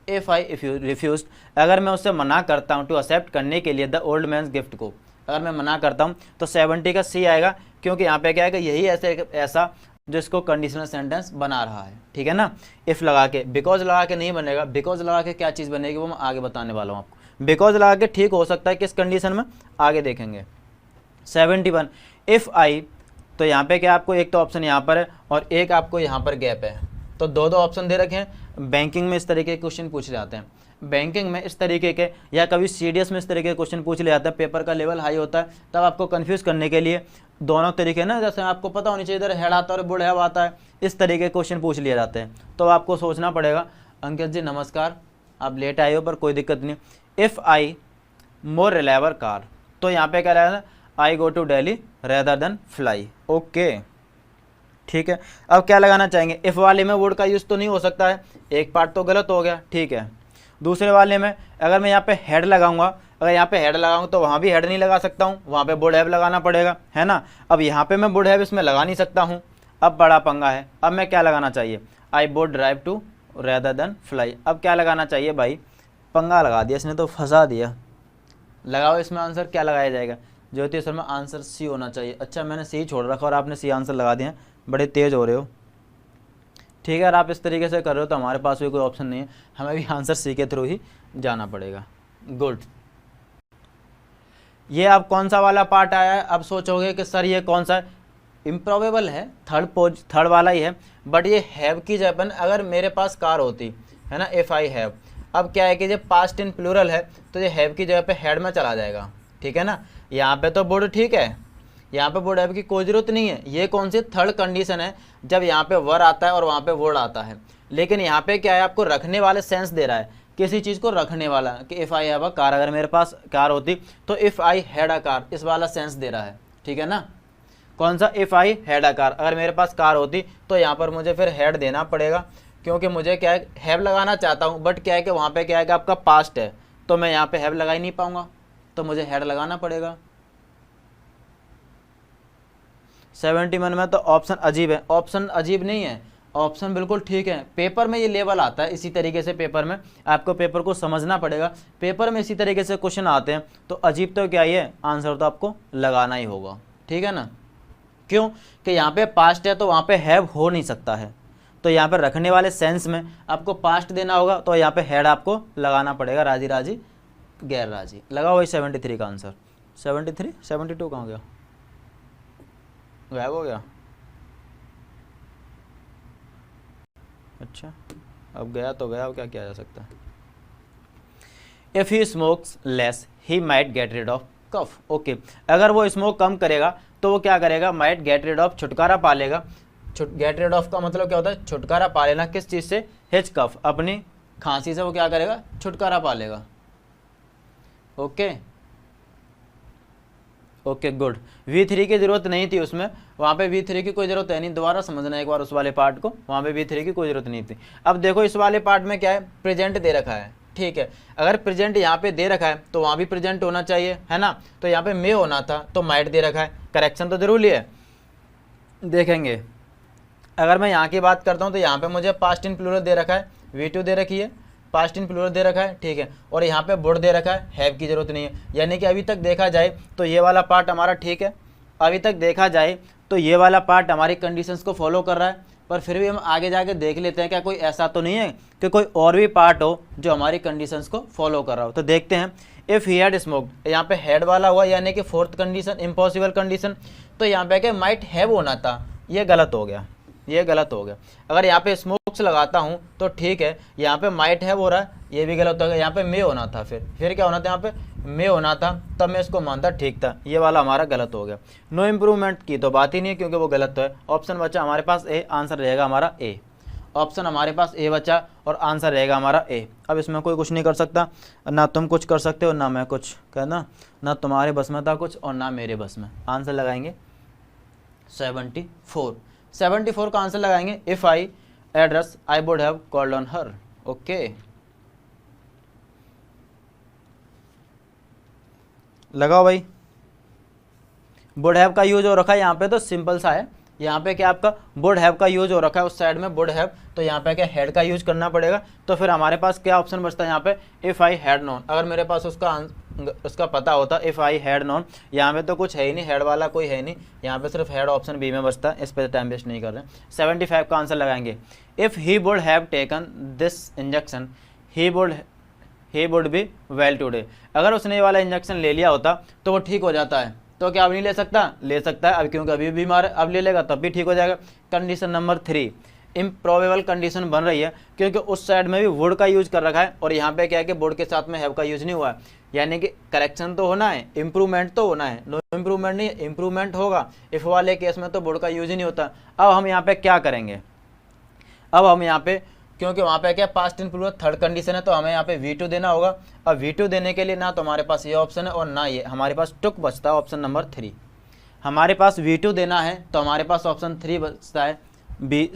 if I refused, अगर मैं उससे मना करता हूँ टू एक्सेप्ट करने के लिए द ओल्ड मैंस गिफ्ट को, अगर मैं मना करता हूँ तो 70 का सी आएगा, क्योंकि यहाँ पे क्या है कि यही ऐसा जो इसको कंडीशनल सेंटेंस बना रहा है, ठीक है ना। इफ़ लगा के, बिकॉज लगा के नहीं बनेगा, बिकॉज लगा के क्या चीज़ बनेगी वो मैं आगे बताने वाला हूँ आपको। बिकॉज लगा के ठीक हो सकता है किस कंडीशन में, आगे देखेंगे। 71 इफ़ आई, तो यहाँ पे क्या आपको एक तो ऑप्शन यहाँ पर है और एक आपको यहाँ पर गैप है, तो दो ऑप्शन दे रखे हैं। बैंकिंग में इस तरीके के क्वेश्चन पूछ जाते हैं, बैंकिंग में इस तरीके के, या कभी सीडीएस में इस तरीके के क्वेश्चन पूछ ले जाता है, पेपर का लेवल हाई होता है, तब आपको कंफ्यूज करने के लिए दोनों तरीके ना, जैसे आपको पता होनी चाहिए इधर हेड आता है और बुढ़ हैव आता है, इस तरीके के क्वेश्चन पूछ लिए जाते हैं। तो आपको सोचना पड़ेगा। अंकित जी नमस्कार, आप लेट आए हो पर कोई दिक्कत नहीं। If I more reliable car, तो यहाँ पे क्या रहेगा, I go to Delhi rather than fly, okay ठीक है। अब क्या लगाना चाहेंगे, इफ़ वाले में वुड का यूज़ तो नहीं हो सकता है, एक पार्ट तो गलत हो गया, ठीक है। दूसरे वाले में अगर मैं यहाँ पे हेड लगाऊंगा, अगर यहाँ पे हेड लगाऊंगा तो वहाँ भी हेड नहीं लगा सकता हूँ, वहाँ पे वुड हैव लगाना पड़ेगा, है ना। अब यहाँ पे मैं वुड हैव इसमें लगा नहीं सकता हूँ, अब बड़ा पंगा है। अब मैं क्या लगाना चाहिए, I would drive to rather than fly. अब क्या लगाना चाहिए भाई, पंगा लगा दिया इसने तो, फंसा दिया। लगाओ इसमें आंसर, क्या लगाया जाएगा ज्योति शर्मा, आंसर सी होना चाहिए। अच्छा मैंने सी छोड़ रखा और आपने सी आंसर लगा दिया, बड़े तेज़ हो रहे हो, ठीक है। अगर आप इस तरीके से कर रहे हो तो हमारे पास भी कोई ऑप्शन नहीं है, हमें भी आंसर सी के थ्रू ही जाना पड़ेगा। गुड, ये अब कौन सा वाला पार्ट आया है, अब सोचोगे कि सर ये कौन सा, इम्प्रॉबेबल है, थर्ड वाला ही है, बट ये हैव की जगह पर अगर मेरे पास कार होती है ना, इफ़ आई हैव, अब क्या है कि जब पास्ट इन प्लूरल है तो ये हैव की जगह पे हेड में चला जाएगा, ठीक है ना। यहाँ पे तो वुड ठीक है, यहाँ पे वुड हैव की कोई ज़रूरत नहीं है। ये कौन सी थर्ड कंडीशन है, जब यहाँ पे वर आता है और वहाँ पे वुड आता है। लेकिन यहाँ पे क्या है, आपको रखने वाले सेंस दे रहा है किसी चीज़ को रखने वाला, कि if I have a car, अगर मेरे पास कार होती तो if I had a car, इस वाला सेंस दे रहा है, ठीक है ना। कौन सा, if I had a car, अगर मेरे पास कार होती तो यहाँ पर मुझे फिर हैड देना पड़ेगा, क्योंकि मुझे क्या है हैव लगाना चाहता हूँ, बट क्या है कि वहाँ पे क्या है कि आपका पास्ट है, तो मैं यहाँ पे हैव लगा ही नहीं पाऊंगा, तो मुझे हैड लगाना पड़ेगा। 71 में तो ऑप्शन अजीब है, ऑप्शन अजीब नहीं है, ऑप्शन बिल्कुल ठीक है। पेपर में ये लेवल आता है इसी तरीके से, पेपर में आपको पेपर को समझना पड़ेगा, पेपर में इसी तरीके से क्वेश्चन आते हैं, तो अजीब तो क्या ही है, आंसर तो आपको लगाना ही होगा, ठीक है ना। क्यों कि यहाँ पे पास्ट है तो वहाँ पे हैव हो नहीं सकता है, तो यहाँ पे रखने वाले सेंस में आपको पास्ट देना होगा, तो यहाँ पे हैड आपको लगाना पड़ेगा, राजी राजी गैर राजी। लगा वही 73 का आंसर। 73 72 कहाँ गया, गायब हो गया, अच्छा अब गया तो गया, अब क्या किया जा सकता है। If he smokes less he might get rid of cough, okay, अगर वो स्मोक कम करेगा तो वो क्या करेगा, माइट गेट रिड ऑफ, छुटकारा पा लेगा। गेट रिड ऑफ का मतलब क्या होता है, छुटकारा पा लेना, किस चीज़ से, हिच कफ, अपनी खांसी से वो क्या करेगा, छुटकारा पा लेगा। Okay okay good. V3 की जरूरत नहीं थी उसमें, वहाँ पे V3 की कोई ज़रूरत है नहीं, दोबारा समझना एक बार उस वाले पार्ट को, वहाँ पे V3 की कोई ज़रूरत नहीं थी। अब देखो इस वाले पार्ट में क्या है, प्रेजेंट दे रखा है, ठीक है, अगर प्रेजेंट यहाँ पे दे रखा है तो वहाँ भी प्रेजेंट होना चाहिए, है ना, तो यहाँ पे मे होना था, तो माइट दे रखा है, करेक्शन तो जरूरी है। देखेंगे अगर मैं यहाँ की बात करता हूँ तो यहाँ पे मुझे पास्ट इन प्लूरल दे रखा है, V2 दे रखी है, पास्ट इन प्लूरल दे रखा है, ठीक है, और यहाँ पे वुड दे रखा है, हैव की जरूरत नहीं है। यानी कि अभी तक देखा जाए तो ये वाला पार्ट हमारा ठीक है, अभी तक देखा जाए तो ये वाला पार्ट हमारी कंडीशंस को फॉलो कर रहा है, पर फिर भी हम आगे जाके देख लेते हैं क्या कोई ऐसा तो नहीं है कि कोई और भी पार्ट हो जो हमारी कंडीशंस को फॉलो कर रहा हो। तो देखते हैं, इफ़ ही हैड स्मोक्ड, यहाँ पे हैड वाला हुआ, यानी कि फोर्थ कंडीशन, इम्पॉसिबल कंडीशन, तो यहाँ पे क्या माइट हैव होना था, ये गलत हो गया, ये गलत हो गया। अगर यहाँ पे स्मोक्स लगाता हूँ तो ठीक है, यहाँ पे माइट हैव हो रहा है, ये भी गलत हो गया, यहाँ पे मे होना था, फिर क्या होना था, यहाँ पे मे होना था, तब मैं इसको मानता ठीक था, ये वाला हमारा गलत हो गया। नो इम्प्रूवमेंट की तो बात ही नहीं है, क्योंकि वो गलत तो है। ऑप्शन बचा हमारे पास ए, आंसर रहेगा हमारा ए, ऑप्शन हमारे पास ए बचा और आंसर रहेगा हमारा ए। अब इसमें कोई कुछ नहीं कर सकता, ना तुम कुछ कर सकते हो ना मैं कुछ, कहना ना तुम्हारे बस में था कुछ और ना मेरे बस में। आंसर लगाएंगे 74 का आंसर लगाएंगे, if I address I would have called on her. Okay लगाओ भाई, वुड हैव का यूज हो रखा है यहाँ पे, तो सिंपल सा है, यहाँ पे क्या आपका वुड हैव का यूज हो रखा है, उस साइड में वुड हैव, तो यहाँ पे क्या हैड का यूज करना पड़ेगा। तो फिर हमारे पास क्या ऑप्शन बचता है यहाँ पे, इफ़ आई हैड नोन, अगर मेरे पास उसका पता होता, इफ़ आई हैड नोन, यहाँ पे तो कुछ है ही नहीं, हैड वाला कोई है नहीं, यहाँ पे सिर्फ हैड ऑप्शन बी में बचता है, इस पर टाइम वेस्ट नहीं कर रहे। 75 का आंसर लगाएंगे, if he would have taken this injection he would be well today, अगर उसने ये वाला इंजेक्शन ले लिया होता तो वो ठीक हो जाता है, तो क्या अब नहीं ले सकता, ले सकता है, अब क्योंकि अभी बीमार है, अब ले लेगा तब भी ठीक हो जाएगा। कंडीशन नंबर 3 इम्प्रोबेबल कंडीशन बन रही है, क्योंकि उस साइड में भी वुड का यूज कर रखा है और यहाँ पे क्या है कि वुड के साथ में हैव का यूज नहीं हुआ है, यानी कि करेक्शन तो होना है, इम्प्रूवमेंट तो होना है, नो इम्प्रूवमेंट नहीं, इम्प्रूवमेंट होगा। इफ वाले केस में तो वुड का यूज ही नहीं होता। अब हम यहाँ पे क्या करेंगे, अब हम यहाँ पे, क्योंकि वहाँ पे क्या past in plural third condition है, तो हमें यहाँ पे V2 देना होगा। अब V2 देने के लिए ना तो हमारे पास ये ऑप्शन है और ना ये, हमारे पास टुक बचता है ऑप्शन नंबर 3। हमारे पास V2 देना है तो हमारे पास ऑप्शन 3 बचता है,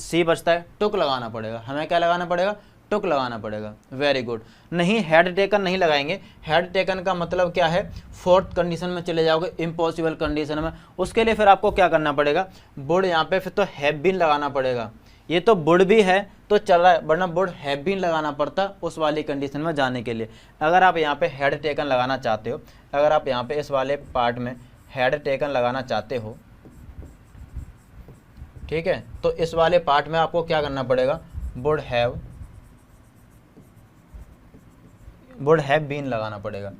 C बचता है, टुक लगाना पड़ेगा, हमें क्या लगाना पड़ेगा, टुक लगाना पड़ेगा। वेरी गुड, नहीं हैड टेकन नहीं लगाएंगे, हैड टेकन का मतलब क्या है, फोर्थ कंडीशन में चले जाओगे, इम्पॉसिबल कंडीशन में, उसके लिए फिर आपको क्या करना पड़ेगा, वुड यहाँ पे फिर तो हैव बीन लगाना पड़ेगा। ये तो वुड भी है तो चल रहा है, वरना वुड हैव बीन लगाना पड़ता उस वाली कंडीशन में जाने के लिए। अगर आप यहाँ पे हैड टेकन लगाना चाहते हो, अगर आप यहाँ पे इस वाले पार्ट में हैड टेकन लगाना चाहते हो, ठीक है, तो इस वाले पार्ट में आपको क्या करना पड़ेगा, वुड हैव बीन लगाना पड़ेगा,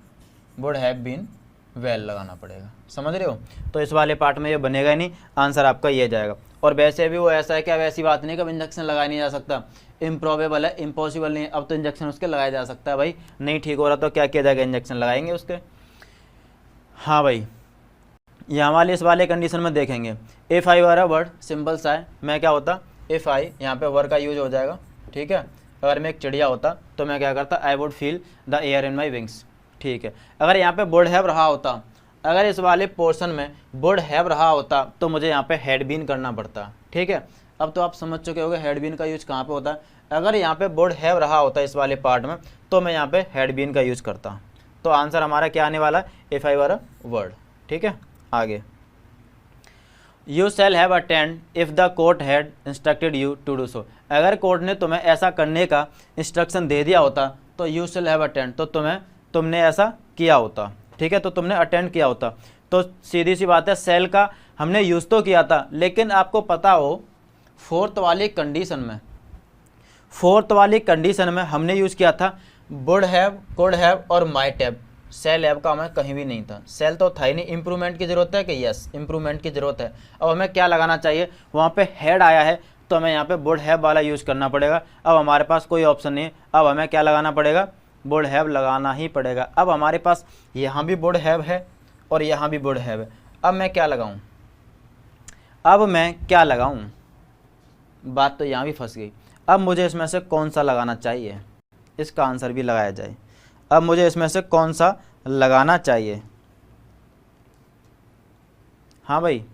वुड हैव बीन वेल लगाना पड़ेगा, समझ रहे हो। तो इस वाले पार्ट में ये बनेगा ही नहीं, आंसर आपका ये जाएगा। और वैसे भी वो ऐसा है कि अब ऐसी बात नहीं कि अब इंजेक्शन लगाया नहीं जा सकता, इम्प्रोबेबल है, इम्पॉसिबल नहीं है, अब तो इंजेक्शन उसके लगाया जा सकता है भाई, नहीं ठीक हो रहा तो क्या किया जाएगा, इंजेक्शन लगाएंगे उसके। हाँ भाई, यहाँ वाले इस वाले कंडीशन में देखेंगे, if I were a word, simple सा है, मैं क्या होता, इफ़ आई, यहाँ पे वर का यूज हो जाएगा, ठीक है, अगर मैं एक चिड़िया होता तो मैं क्या करता, I would feel the air in my wings. ठीक है, अगर यहाँ पे वुड हैव रहा होता, अगर इस वाले पोर्शन में वुड हैव रहा होता तो मुझे यहाँ पे हैड बीन करना पड़ता। ठीक है, अब तो आप समझ चुके होंगे हैड बीन का यूज कहाँ पे होता है। अगर यहाँ पे वुड हैव रहा होता इस वाले पार्ट में तो मैं यहाँ पे हैड बीन का यूज करता। तो आंसर हमारा क्या आने वाला है, if I were a word. ठीक है, आगे, you shall have attend if the court had instructed you to do so. अगर कोर्ट ने तुम्हें ऐसा करने का इंस्ट्रक्शन दे दिया होता तो यू शैल हैव अटेंड, तो तुमने ऐसा किया होता। ठीक है, तो तुमने अटेंड किया होता। तो सीधी सी बात है, सेल का हमने यूज़ तो किया था, लेकिन आपको पता हो फोर्थ वाली कंडीशन में हमने यूज़ किया था वुड हैव, कुड हैव और माइट हैव। सेल हैव का हमें कहीं भी नहीं था, सेल तो था ही नहीं। इंप्रूवमेंट की ज़रूरत है कि यस, इंप्रूवमेंट की ज़रूरत है। अब हमें क्या लगाना चाहिए, वहाँ पे हैड आया है तो हमें यहाँ पे वुड हैव वाला यूज़ करना पड़ेगा। अब हमारे पास कोई ऑप्शन नहीं है, अब हमें क्या लगाना पड़ेगा, वुड हैव लगाना ही पड़ेगा। अब हमारे पास यहाँ भी वुड हैव है और यहाँ भी वुड हैव है। अब मैं क्या लगाऊँ, बात तो यहाँ भी फंस गई। अब मुझे इसमें से कौन सा लगाना चाहिए, इसका आंसर भी लगाया जाए। अब मुझे इसमें से कौन सा लगाना चाहिए, हाँ भाई,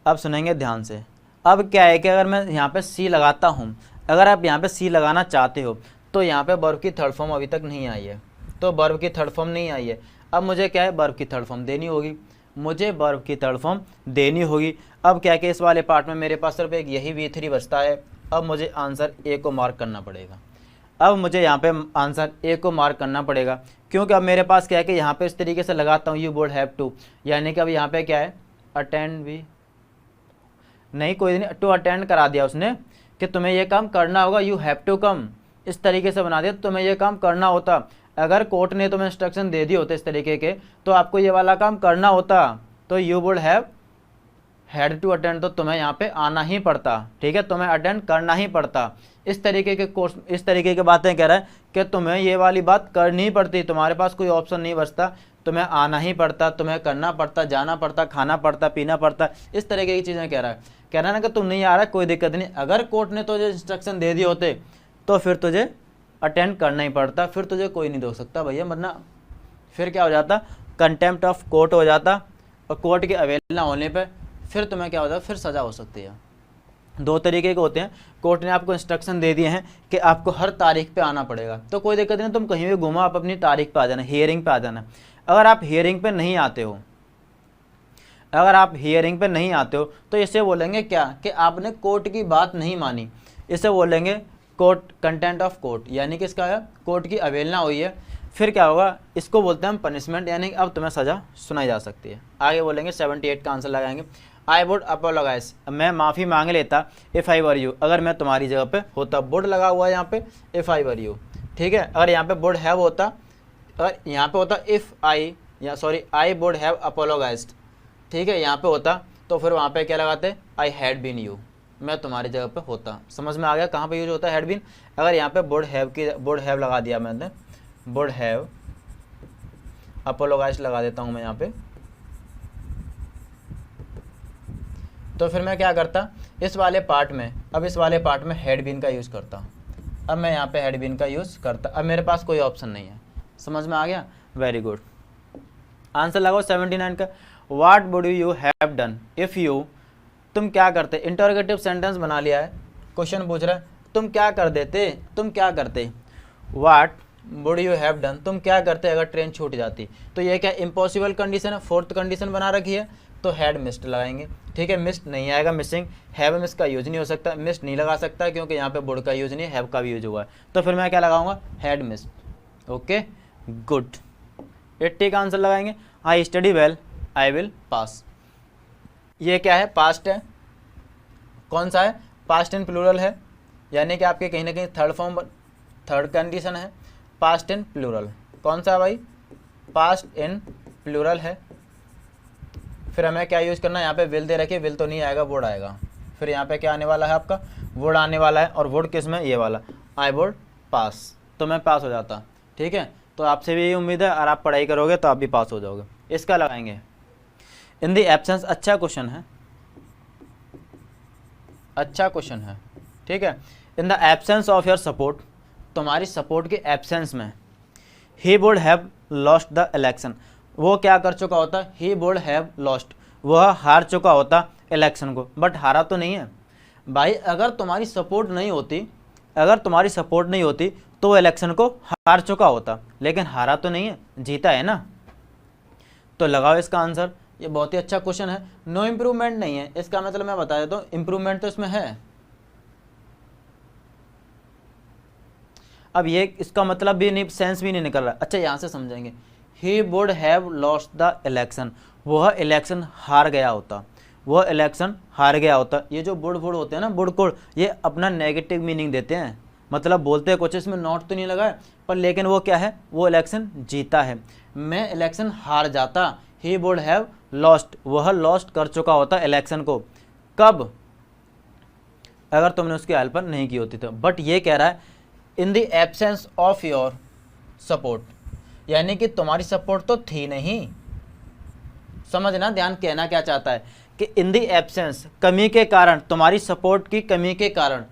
अब सुनेंगे ध्यान से। अब क्या है कि अगर मैं यहाँ पे सी लगाता हूँ, अगर आप यहाँ पे सी लगाना चाहते हो तो यहाँ पे वर्ब की थर्ड फॉर्म अभी तक नहीं आई है, तो वर्ब की थर्ड फॉर्म नहीं आई है। अब मुझे क्या है, वर्ब की थर्ड फॉर्म देनी होगी, मुझे वर्ब की थर्ड फॉर्म देनी होगी। अब क्या है कि इस वाले पार्ट में मेरे पास सिर्फ एक यही V3 बचता है। अब मुझे आंसर ए को मार्क करना पड़ेगा। अब मुझे यहाँ पे आंसर ए को मार्क करना पड़ेगा, क्योंकि अब मेरे पास क्या है कि यहाँ पे इस तरीके से लगाता हूँ, यू वुड हैव टू, यानी कि अब यहाँ पे क्या है, अटेंड भी नहीं, कोई नहीं, टू अटेंड करा दिया उसने कि तुम्हें ये काम करना होगा, यू हैव टू कम, इस तरीके से बना दिया, तो तुम्हें ये काम करना होता। अगर कोर्ट ने तुम्हें इंस्ट्रक्शन दे दिए होते इस तरीके के तो आपको ये वाला काम करना होता, तो you would have had to attend, तो तुम्हें यहाँ पे आना ही पड़ता। ठीक है, तुम्हें अटेंड करना ही पड़ता। इस तरीके के कोर्स, इस तरीके की बातें कह रहा है कि तुम्हें ये वाली बात करनी ही पड़ती, तुम्हारे पास कोई ऑप्शन नहीं बचता, तुम्हें आना ही पड़ता, तुम्हें करना पड़ता, जाना पड़ता, खाना पड़ता, पीना पड़ता, इस तरीके की चीज़ें कह रहा है ना कि तुम नहीं आ रहा, कोई दिक्कत नहीं। अगर कोर्ट ने तुझे इंस्ट्रक्शन दे दिए होते तो फिर तुझे अटेंड करना ही पड़ता, फिर तुझे कोई नहीं रोक सकता भैया, वरना फिर क्या हो जाता, कंटेम्प्ट ऑफ कोर्ट हो जाता, और कोर्ट के अवेलेबल होने पे फिर तुम्हें क्या होता, फिर सज़ा हो सकती है। दो तरीके के होते हैं, कोर्ट ने आपको इंस्ट्रक्शन दे दिए हैं कि आपको हर तारीख पे आना पड़ेगा, तो कोई दिक्कत नहीं, तुम कहीं भी घूमो, आप अपनी तारीख पे आ जाना, हियरिंग पे आ जाना। अगर आप हियरिंग पे नहीं आते हो, तो इसे बोलेंगे क्या कि आपने कोर्ट की बात नहीं मानी, इसे बोलेंगे कोर्ट, कंटेंट ऑफ कोर्ट, यानी कि इसका है कोर्ट की अवहेलना हुई है। फिर क्या होगा, इसको बोलते हैं हम पनिशमेंट, यानी कि अब तुम्हें सज़ा सुनाई जा सकती है। आगे बोलेंगे 78 का आंसर लगाएंगे, आई वुड अपोलोगाइज, मैं माफ़ी मांग लेता, इफ़ आई वर यू, अगर मैं तुम्हारी जगह पे होता। वुड लगा हुआ है यहाँ पे, इफ़ आई वर यू। ठीक है, अगर यहाँ पे वुड हैव होता, अगर यहाँ पे होता इफ़ आई, या सॉरी आई वुड हैव अपोलोगाइज्ड, ठीक है, यहाँ पे होता तो फिर वहाँ पे क्या लगाते, आई हैड बीन यू, मैं तुम्हारी जगह पे होता। समझ में आ गया कहाँ पे यूज होता है हैड बीन। अगर यहाँ पे वुड हैव लगा दिया मैंने, वुड हैव अपोलोगाइज्ड लगा देता हूँ मैं यहाँ पे, तो फिर मैं क्या करता, इस वाले पार्ट में, अब इस वाले पार्ट में हैड बीन का यूज़ करता। अब मैं यहाँ पे हैड बीन का यूज़ करता, अब मेरे पास कोई ऑप्शन नहीं है। समझ में आ गया, वेरी गुड। आंसर लगाओ 79 का, what would you have done if you, तुम क्या करते, इंटरोगेटिव सेंटेंस बना लिया है, क्वेश्चन पूछ रहा है तुम क्या कर देते, तुम क्या करते, what would you have done, तुम क्या करते अगर ट्रेन छूट जाती। तो ये क्या इम्पॉसिबल कंडीशन है, फोर्थ कंडीशन बना रखी है, तो हैड मिस्ड लगाएंगे। ठीक है, मिस्ड नहीं आएगा, मिसिंग, हैव मिस का यूज नहीं हो सकता, मिस्ड नहीं लगा सकता क्योंकि यहाँ पे वुड का यूज नहीं, हैव का भी यूज हुआ है, तो फिर मैं क्या लगाऊंगा, हैड मिस्ड। ओके गुड, 80 का आंसर लगाएंगे, I study well I will pass. ये क्या है, पास्ट है, कौन सा है, पास्ट इन प्लूरल है, यानी कि आपके कहीं ना कहीं थर्ड फॉर्म, थर्ड कंडीशन है, पास्ट इन प्लूरल। कौन सा है भाई, पास्ट इन प्लूरल है। फिर हमें क्या यूज़ करना है, यहाँ पे विल दे रखिए, विल तो नहीं आएगा, वुड आएगा। फिर यहाँ पे क्या आने वाला है आपका, वुड आने वाला है, और वुड किस में, ये वाला, आई वुड पास, तो मैं पास हो जाता। ठीक है, तो आपसे भी यही उम्मीद है, और आप पढ़ाई करोगे तो आप भी पास हो जाओगे। इसका लगाएंगे इन दी एब्सेंस, अच्छा क्वेश्चन है, अच्छा क्वेश्चन है। ठीक है, in the absence of your support, तुम्हारी सपोर्ट के एब्सेंस में, ही would have lost the election, वो क्या कर चुका होता, ही वुड हैव लॉस्ट, वह हार चुका होता इलेक्शन को, बट हारा तो नहीं है भाई। अगर तुम्हारी सपोर्ट नहीं होती, अगर तुम्हारी सपोर्ट नहीं होती तो वो इलेक्शन को हार चुका होता, लेकिन हारा तो नहीं है, जीता है ना। तो लगाओ इसका आंसर, ये बहुत ही अच्छा क्वेश्चन है। नो इम्प्रूवमेंट नहीं है, इसका मतलब मैं बता देता हूँ, इम्प्रूवमेंट तो इसमें है। अब ये इसका मतलब भी नहीं, सेंस भी नहीं निकल रहा। अच्छा यहाँ से समझेंगे, ही would have lost the election, वह इलेक्शन हार गया होता, वह इलेक्शन हार गया होता। ये जो बुड़ बुड़ होते हैं ना, बुड़ कुड़, ये अपना नेगेटिव मीनिंग देते हैं, मतलब बोलते हैं कुछ, इसमें नॉट तो नहीं लगा है पर, लेकिन वो क्या है, वो इलेक्शन जीता है। मैं इलेक्शन हार जाता, ही वुड हैव लॉस्ट, वह लॉस्ट कर चुका होता इलेक्शन को, कब, अगर तुमने उसकी हेल्प नहीं की होती तो। बट ये कह रहा है in the absence of your support, यानी कि तुम्हारी सपोर्ट तो थी नहीं। समझना, ध्यान, कहना क्या चाहता है कि इन द एब्सेंस, कमी के कारण, तुम्हारी सपोर्ट की कमी के कारण,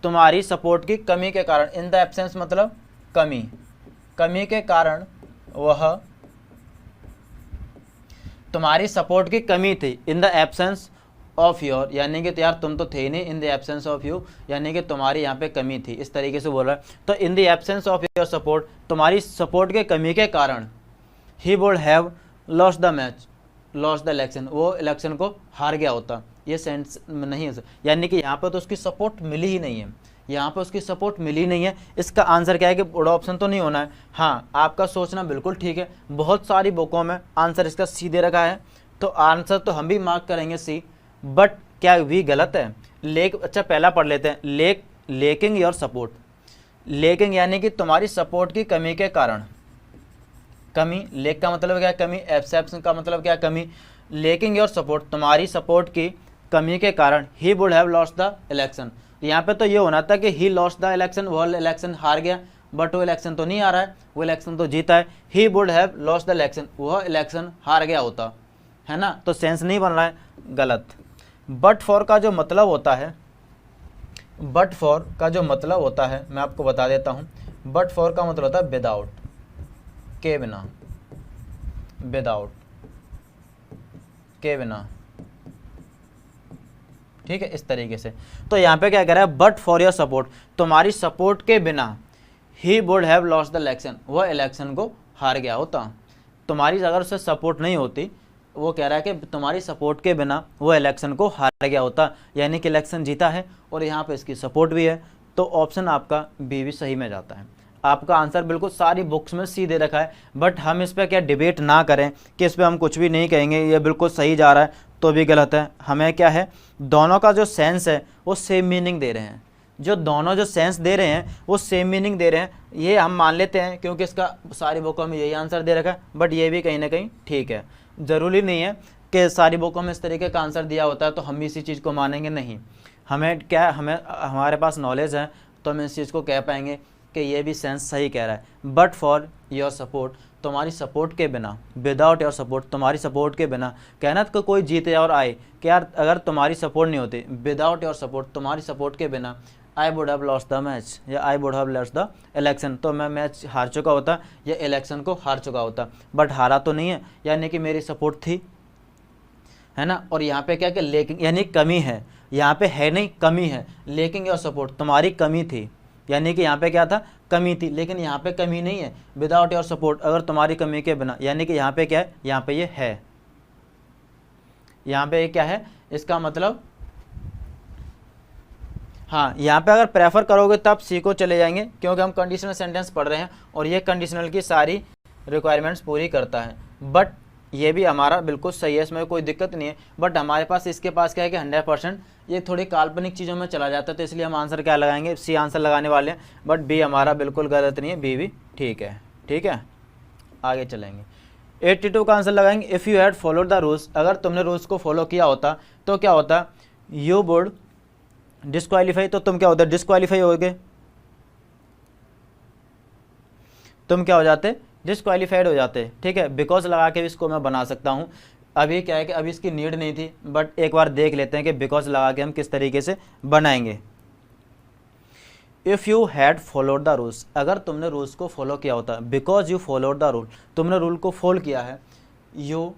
तुम्हारी सपोर्ट की कमी के कारण, इन द एब्सेंस मतलब कमी, कमी के कारण वह, तुम्हारी सपोर्ट की कमी थी, in the absence of your, यानी कि यार तुम तो थे नहीं, in the absence of you, यानी कि तुम्हारी यहाँ पे कमी थी, इस तरीके से बोल रहा है। तो in the absence of your support, तुम्हारी सपोर्ट के कमी के कारण, ही would have lost the match, lost the election, वो इलेक्शन को हार गया होता। ये सेंस नहीं है, यानी कि यहाँ पर तो उसकी सपोर्ट मिली ही नहीं है, यहाँ पर उसकी सपोर्ट मिली नहीं है। इसका आंसर क्या है कि बड़ा ऑप्शन तो नहीं होना है। हाँ, आपका सोचना बिल्कुल ठीक है, बहुत सारी बुकों में आंसर इसका सी दे रखा है, तो आंसर तो हम भी मार्क करेंगे सी, बट क्या भी गलत है। अच्छा पहला पढ़ लेते हैं, लेकिंग योर सपोर्ट, लेकिंग यानी कि तुम्हारी सपोर्ट की कमी के कारण, कमी, लेक का मतलब क्या है, कमी, एब्सेंस का मतलब क्या है, कमी, लेकिंग योर सपोर्ट, तुम्हारी सपोर्ट की कमी के कारण, ही would have lost the election. यहाँ पे तो ये होना था कि ही लॉस्ट द इलेक्शन, वह इलेक्शन हार गया, बट वो इलेक्शन तो नहीं आ रहा है, वो इलेक्शन तो जीता है। ही would have lost the election, वह इलेक्शन हार गया होता है ना, तो सेंस नहीं बन रहा है, गलत। बट फॉर का जो मतलब होता है, बट फॉर का जो मतलब होता है मैं आपको बता देता हूँ। बट फॉर का मतलब होता है विदाउट, के बिना, विदाउट, के बिना, ठीक है, इस तरीके से। तो यहाँ पे क्या कह रहा है, बट फॉर योर सपोर्ट, तुम्हारी सपोर्ट के बिना, ही would have lost the election, वह इलेक्शन को हार गया होता। तुम्हारी अगर उससे सपोर्ट नहीं होती, वो कह रहा है कि तुम्हारी सपोर्ट के बिना वो इलेक्शन को हार गया होता, यानी कि इलेक्शन जीता है और यहाँ पे इसकी सपोर्ट भी है, तो ऑप्शन आपका बी भी सही में जाता है। आपका आंसर बिल्कुल सारी बुक्स में सी दे रखा है, बट हम इस पर क्या डिबेट ना करें कि इस पर हम कुछ भी नहीं कहेंगे, ये बिल्कुल सही जा रहा है तो भी गलत है। हमें क्या है, दोनों का जो सेंस है वो सेम मीनिंग दे रहे हैं, जो दोनों जो सेंस दे रहे हैं वो सेम मीनिंग दे रहे हैं, ये हम मान लेते हैं क्योंकि इसका सारी बुकों में यही आंसर दे रखा है। बट ये भी कहीं ना कहीं ठीक है, ज़रूरी नहीं है कि सारी बुकों में इस तरीके का आंसर दिया होता है तो हम भी इसी चीज़ को मानेंगे, नहीं। हमें क्या, हमें हमारे पास नॉलेज है तो हम इस चीज़ को कह पाएंगे कि ये भी सेंस सही कह रहा है। बट फॉर योर सपोर्ट, तुम्हारी सपोर्ट के बिना, विदाउट योर सपोर्ट, तुम्हारी सपोर्ट के बिना, कहना तो कोई जीते और आए कि यार अगर तुम्हारी सपोर्ट नहीं होती, विदाउट योर सपोर्ट, तुम्हारी सपोर्ट के बिना, I would have lost the match या I would have lost the election, तो मैं मैच हार चुका होता या इलेक्शन को हार चुका होता, बट हारा तो नहीं है, यानी कि मेरी सपोर्ट थी, है ना। और यहाँ पे क्या कि लेकिन, यानी कमी है, यहाँ पे है नहीं, कमी है, लेकिन योर सपोर्ट, तुम्हारी कमी थी, यानी कि यहाँ पे क्या था, कमी थी, लेकिन यहाँ पे कमी नहीं है। विदाउट योर सपोर्ट, अगर तुम्हारी कमी के बिना, यानी कि यहाँ पे क्या है, यहाँ पे ये है, यहाँ पे ये क्या है, इसका मतलब, हाँ, यहाँ पे अगर प्रेफर करोगे तब सी को चले जाएंगे, क्योंकि हम कंडीशनल सेंटेंस पढ़ रहे हैं और ये कंडीशनल की सारी रिक्वायरमेंट्स पूरी करता है। बट ये भी हमारा बिल्कुल सही है, इसमें कोई दिक्कत नहीं है। बट हमारे पास, इसके पास क्या है कि 100% ये थोड़ी काल्पनिक चीज़ों में चला जाता है, तो इसलिए हम आंसर क्या लगाएंगे, सी आंसर लगाने वाले हैं। बट बी हमारा बिल्कुल गलत नहीं है, बी भी ठीक है, ठीक है। आगे चलेंगे, 82 का आंसर लगाएंगे, if you had followed the rules, अगर तुमने रूल्स को फॉलो किया होता तो क्या होता, यू वुड डिस्क्वालीफाई, तो तुम क्या होते, डिस्क्वालीफाई हो गए, तुम क्या हो जाते, डिस्क्वालीफाइड हो जाते, ठीक है। बिकॉज लगा के इसको मैं बना सकता हूँ। अभी क्या है कि अभी इसकी नीड नहीं थी, बट एक बार देख लेते हैं कि बिकॉज लगा के हम किस तरीके से बनाएंगे। If you had followed the rules, अगर तुमने रूल्स को फॉलो किया होता, because you followed the rule, तुमने रूल को फॉलो किया है। यू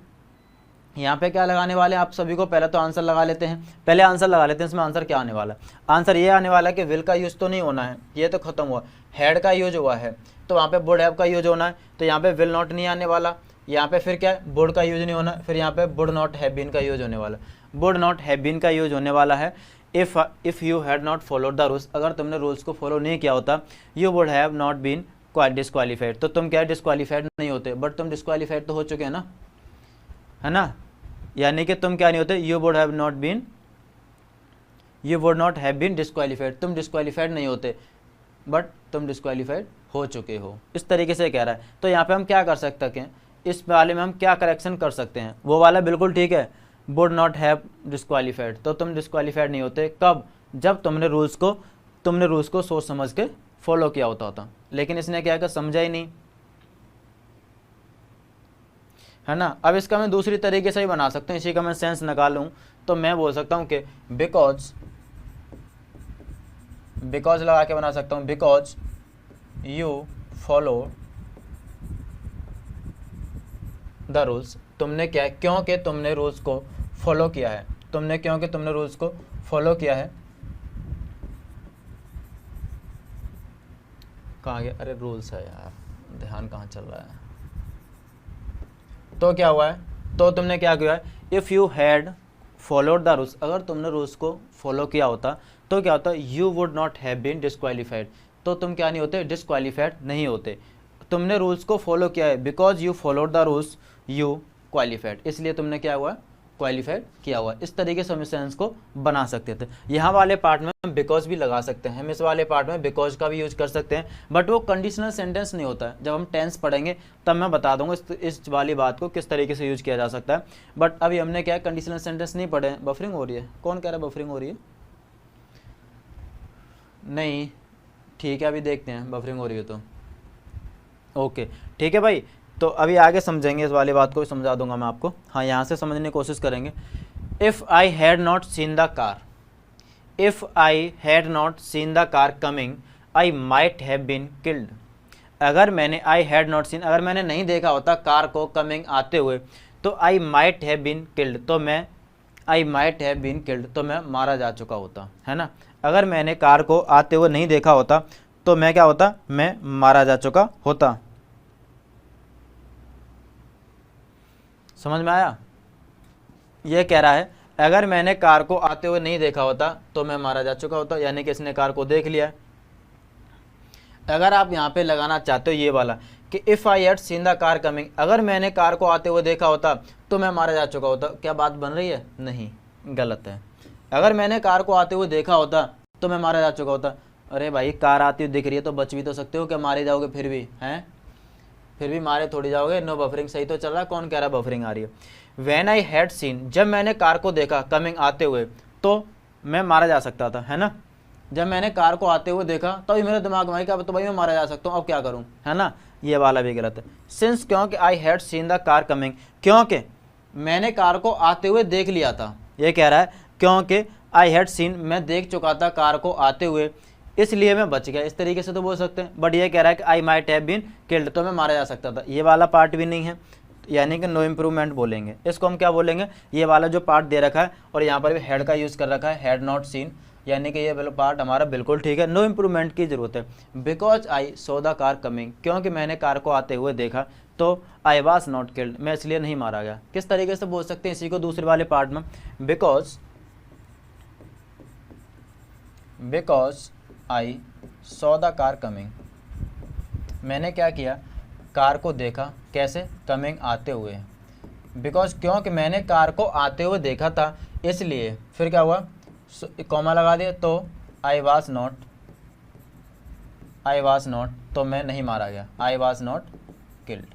यहाँ पे क्या लगाने वाले हैं आप सभी को, पहले तो आंसर लगा लेते हैं, पहले आंसर लगा लेते हैं। इसमें आंसर क्या आने वाला है? आंसर ये आने वाला है कि विल का यूज़ तो नहीं होना है, ये तो खत्म हुआ। हैड का यूज हुआ है तो वहाँ पे वुड हैव का यूज होना है, तो यहाँ पे विल नॉट नहीं आने वाला। यहाँ पे फिर क्या है, वुड का यूज नहीं होना, फिर यहाँ पे वुड नॉट हैव बीन का यूज होने वाला, वुड नॉट हैव बीन का यूज होने वाला है। If you had not followed the rules, अगर तुमने रूल्स को फॉलो नहीं किया होता, you would have not been disqualified, तो तुम क्या डिस्क्वालीफाइड नहीं होते, बट तुम डिस्क्वालीफाइड तो हो चुके हैं ना, है ना। यानी कि तुम क्या नहीं होते, you would not have been disqualified, तुम डिस्क्वालीफाइड नहीं होते, बट तुम डिस्क्वालीफाइड हो चुके हो। इस तरीके से कह रहा है। तो यहाँ पे हम क्या कर सकते हैं, इस वाले में हम क्या करेक्शन कर सकते हैं? वो वाला बिल्कुल ठीक है, वुड नॉट हैव डिस्क्वालीफाइड, तो तुम डिस्क्वालीफाइड नहीं होते। कब? जब तुमने रूल्स को सोच समझ के फॉलो किया होता। लेकिन इसने क्या किया, समझा ही नहीं, है ना। अब इसका मैं दूसरी तरीके से ही बना सकता हूँ, इसी का मैं सेंस निकालूं तो मैं बोल सकता हूँ कि बिकॉज लगा के बना सकता हूँ, because you follow the rules, तुमने क्या, क्योंकि तुमने रूल्स को फॉलो किया है, क्योंकि तुमने रूल्स को फॉलो किया है। कहाँ गया, अरे रूल्स है यार, ध्यान कहाँ चल रहा है। तो क्या हुआ है, तो तुमने क्या किया है, if you had followed the rules, अगर तुमने रूल्स को फॉलो किया होता तो क्या होता, you would not have been disqualified, तो तुम क्या नहीं होते, डिस्क्वालीफाइड नहीं होते। तुमने रूल्स को फॉलो किया है, because you followed the rules you qualified, इसलिए तुमने क्या हुआ, क्वालिफाइड किया हुआ। इस तरीके से हम सेंस को बना सकते थे। यहाँ वाले पार्ट में हम बिकॉज भी लगा सकते हैं, हम इस वाले पार्ट में बिकॉज का भी यूज कर सकते हैं, बट वो कंडीशनल सेंटेंस नहीं होता है। जब हम टेंस पढ़ेंगे तब मैं बता दूंगा इस वाली बात को किस तरीके से यूज किया जा सकता है। बट अभी हमने क्या है, कंडीशनल सेंटेंस नहीं पढ़े हैं। बफरिंग हो रही है, कौन कह रहा है बफरिंग हो रही है? नहीं, ठीक है, अभी देखते हैं बफरिंग हो रही है तो ओके, ठीक है भाई। तो अभी आगे समझेंगे, इस वाली बात को भी समझा दूंगा मैं आपको। हाँ, यहाँ से समझने की कोशिश करेंगे। If I had not seen the car, if I had not seen the car coming I might have been killed, अगर मैंने आई हैड नॉट सीन, अगर मैंने नहीं देखा होता कार को कमिंग आते हुए, तो I might have been killed, तो मैं I might have been killed, तो मैं मारा जा चुका होता, है ना। अगर मैंने कार को आते हुए नहीं देखा होता तो मैं क्या होता, मैं मारा जा चुका होता। समझ में आया? ये कह रहा है अगर मैंने कार को आते हुए नहीं देखा होता तो मैं मारा जा चुका होता, यानी कि इसने कार को देख लिया है। अगर आप यहाँ पे लगाना चाहते हो ये वाला कि if I had seen the car coming, अगर मैंने कार को आते हुए देखा होता तो मैं मारा जा चुका होता, क्या बात बन रही है? नहीं, गलत है। अगर मैंने कार को आते हुए देखा होता तो मैं मारा जा चुका होता। अरे भाई, कार आती हुई दिख रही है तो बच भी तो सकते हो, क्या मारे जाओगे फिर भी? हैं, फिर भी मारे थोड़ी जाओगे। नो बफरिंग सही तो चल रहा है, कौन कह रहा है बफरिंग आ रही है? व्हेन आई हैड सीन, जब मैंने कार को देखा कमिंग आते हुए, तो मैं मारा जा सकता था, है ना। जब मैंने कार को आते हुए देखा तो मेरे दिमाग में क्या, तो भाई मैं मारा जा सकता हूँ, अब क्या करूँ, है ना। ये वाला भी गलत है। सिंस, क्योंकि I had seen the car coming, क्योंकि मैंने कार को आते हुए देख लिया था। ये कह रहा है क्योंकि आई हैड सीन, मैं देख चुका था कार को आते हुए, इसलिए मैं बच गया। इस तरीके से तो बोल सकते हैं, बट ये कह रहा है कि I might have been killed, तो मैं मारा जा सकता था। ये वाला पार्ट भी नहीं है, यानी कि नो इम्प्रूवमेंट बोलेंगे इसको। हम क्या बोलेंगे, ये वाला जो पार्ट दे रखा है और यहाँ पर भी हैड का यूज़ कर रखा है, हैड नॉट सीन, यानी कि ये वाला पार्ट हमारा बिल्कुल ठीक है, नो इम्प्रूवमेंट की ज़रूरत है। Because I so the car coming, क्योंकि मैंने कार को आते हुए देखा, तो आई वॉज नॉट किल्ड, मैं इसलिए नहीं मारा गया। किस तरीके से बोल सकते हैं इसी को दूसरे वाले पार्ट में, because I saw the car coming, मैंने क्या किया, कार को देखा, कैसे, कमिंग आते हुए। बिकॉज, क्योंकि मैंने कार को आते हुए देखा था, इसलिए फिर क्या हुआ, कॉमा लगा दिया, तो आई वॉज नॉट, तो मैं नहीं मारा गया, आई वॉज नॉट किल्ड।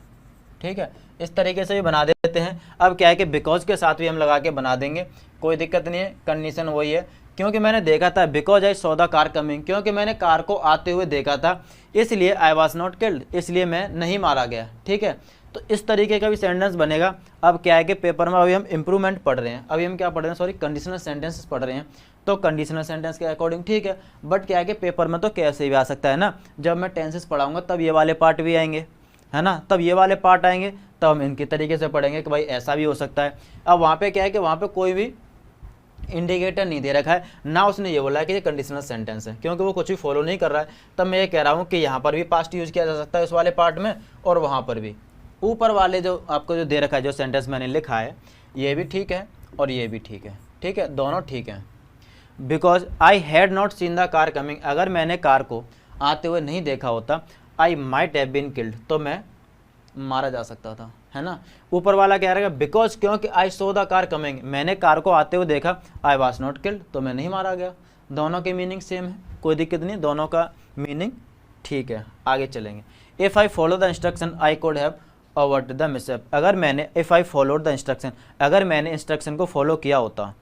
ठीक है, इस तरीके से भी बना देते हैं। अब क्या है कि बिकॉज के साथ भी हम लगा के बना देंगे, कोई दिक्कत नहीं है। कंडीशन वही है, क्योंकि मैंने देखा था, because I saw the car coming, क्योंकि मैंने कार को आते हुए देखा था, इसलिए आई वॉज नॉट किल्ड, इसलिए मैं नहीं मारा गया। ठीक है, तो इस तरीके का भी सेंटेंस बनेगा। अब क्या है कि पेपर में अभी हम इंप्रूवमेंट पढ़ रहे हैं, अभी हम क्या पढ़ रहे हैं, सॉरी, कंडीशनल सेंटेंसेस पढ़ रहे हैं। तो कंडीशनल सेंटेंस के अकॉर्डिंग ठीक है। बट क्या है कि पेपर में तो कैसे भी आ सकता है ना, जब मैं टेंसेस पढ़ाऊंगा तब ये वाले पार्ट भी आएंगे, है ना, तब ये वाले पार्ट आएंगे, तब हम इनके तरीके से पढ़ेंगे कि भाई ऐसा भी हो सकता है। अब वहाँ पे क्या है कि वहाँ पे कोई भी इंडिकेटर नहीं दे रखा है, ना उसने ये बोला है कि ये कंडीशनल सेंटेंस है, क्योंकि वो कुछ भी फॉलो नहीं कर रहा है। तब मैं ये कह रहा हूँ कि यहाँ पर भी पास्ट यूज किया जा सकता है उस वाले पार्ट में, और वहाँ पर भी। ऊपर वाले जो आपको जो दे रखा है, जो सेंटेंस मैंने लिखा है, ये भी ठीक है और ये भी ठीक है, ठीक है, दोनों ठीक हैं। Because I had not seen the car coming, अगर मैंने कार को आते हुए नहीं देखा होता, I might have been killed, तो मैं मारा जा सकता था, है ना। ऊपर वाला कह रहा है बिकॉज, क्योंकि आई सो द कार कमिंग, मैंने कार को आते हुए देखा, आई वॉज नॉट किल्ड, तो मैं नहीं मारा गया। दोनों के मीनिंग सेम है, कोई दिक्कत नहीं, दोनों का मीनिंग ठीक है। आगे चलेंगे। If I follow the instruction I could have avoided the mishap, अगर मैंने, if I followed the instruction, अगर मैंने इंस्ट्रक्शन को फॉलो किया होता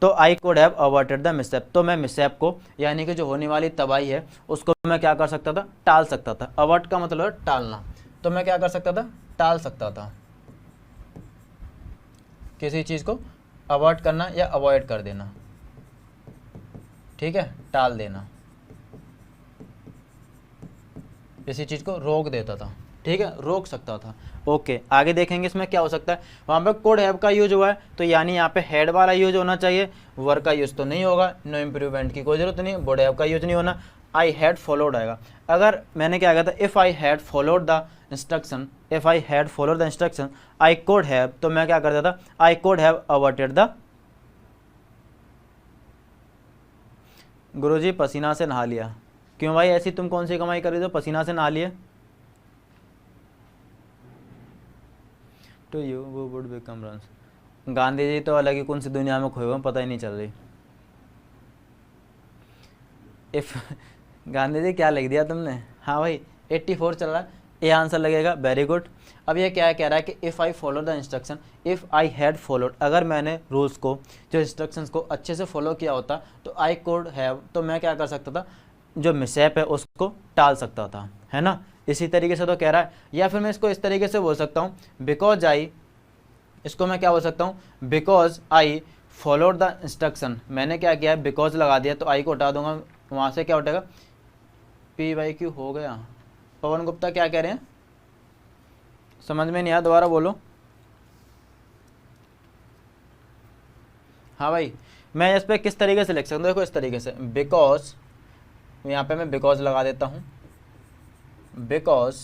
तो आई could have avoided the mishap, तो मैं मिसहैप को, यानी कि जो होने वाली तबाही है उसको मैं क्या कर सकता था, टाल सकता था। अवॉइड का मतलब है टालना, तो मैं क्या कर सकता था, टाल सकता था। किसी चीज़ को अवॉइड करना या अवॉइड कर देना, ठीक है, टाल देना, किसी चीज़ को रोक देता था, ठीक है, रोक सकता था। ओके, आगे देखेंगे इसमें क्या हो सकता है। वहाँ पे कुड हैव का यूज हुआ है, तो यानी यहाँ पे हैड वाला यूज होना चाहिए, वर का यूज तो नहीं होगा, नो इम्प्रूवमेंट की कोई जरूरत नहीं, वुड हैव का यूज नहीं होना, आई हैड फॉलोड आएगा। अगर मैंने क्या कहा था, if I had followed the instruction, if I had followed the instruction I could have, तो मैं क्या करता था, I could have avoided the. Guruji पसीना से नहा लिया, क्यों भाई, ऐसी तुम कौन सी कमाई कर रही हो पसीना से नहा लिए। टू यू वो would become runs, Gandhi ji तो अलग ही कौन सी दुनिया में खोए हुए, पता ही नहीं चल रही। इफ गांधी जी क्या लिख दिया तुमने, हाँ भाई 84 चल रहा है, ये आंसर लगेगा, वेरी गुड। अब ये क्या कह रहा है कि if I follow the instruction, if I had followed, अगर मैंने रूल्स को, जो इंस्ट्रक्शंस को अच्छे से फॉलो किया होता तो आई कुड हैव, तो मैं क्या कर सकता था, जो मिसहैप है उसको टाल सकता था, है ना। इसी तरीके से तो कह रहा है, या फिर मैं इसको इस तरीके से बोल सकता हूँ, बिकॉज आई, इसको मैं क्या बोल सकता हूँ, because I followed the instruction, मैंने क्या किया है, बिकॉज लगा दिया तो आई को हटा दूंगा, वहाँ से क्या उठेगा, पी वाई क्यू हो गया। पवन गुप्ता क्या कह रहे हैं, समझ में नहीं आया, दोबारा बोलो। हाँ भाई, मैं इस पर किस तरीके से लिख सकता हूँ, देखो इस तरीके से, बिकॉज, यहाँ पे मैं बिकॉज लगा देता हूँ, because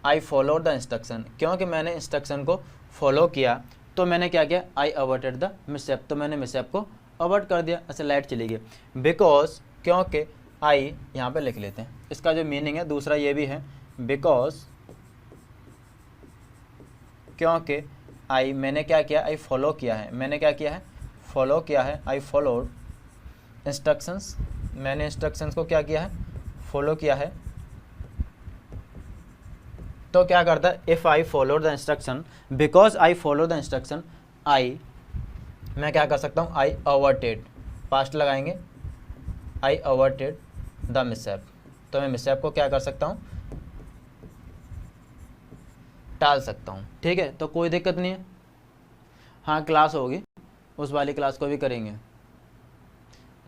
I followed the instruction, क्योंकि मैंने इंस्ट्रक्शन को फॉलो किया तो मैंने क्या किया, आई अवॉइडेड द मिसहैप, तो मैंने मिसहैप को अवॉइड कर दिया। अच्छा लाइट चली गई, बिकॉज, क्योंकि आई, यहाँ पे लिख लेते हैं, इसका जो मीनिंग है दूसरा ये भी है, बिकॉज, क्योंकि आई, मैंने क्या किया, आई फॉलो किया है, मैंने क्या किया है, फॉलो किया है, आई फॉलोड इंस्ट्रक्शंस, मैंने इंस्ट्रक्शंस को क्या किया है, फॉलो किया है। तो क्या करता है, if I follow the instruction, because I follow the instruction आई, मैं क्या कर सकता हूँ, आई अवॉइडेड, पास्ट लगाएंगे, आई अवॉइडेड द मिसहैप, तो मैं मिसहैप को क्या कर सकता हूँ, टाल सकता हूँ, ठीक है, तो कोई दिक्कत नहीं है। हाँ क्लास होगी, उस वाली क्लास को भी करेंगे।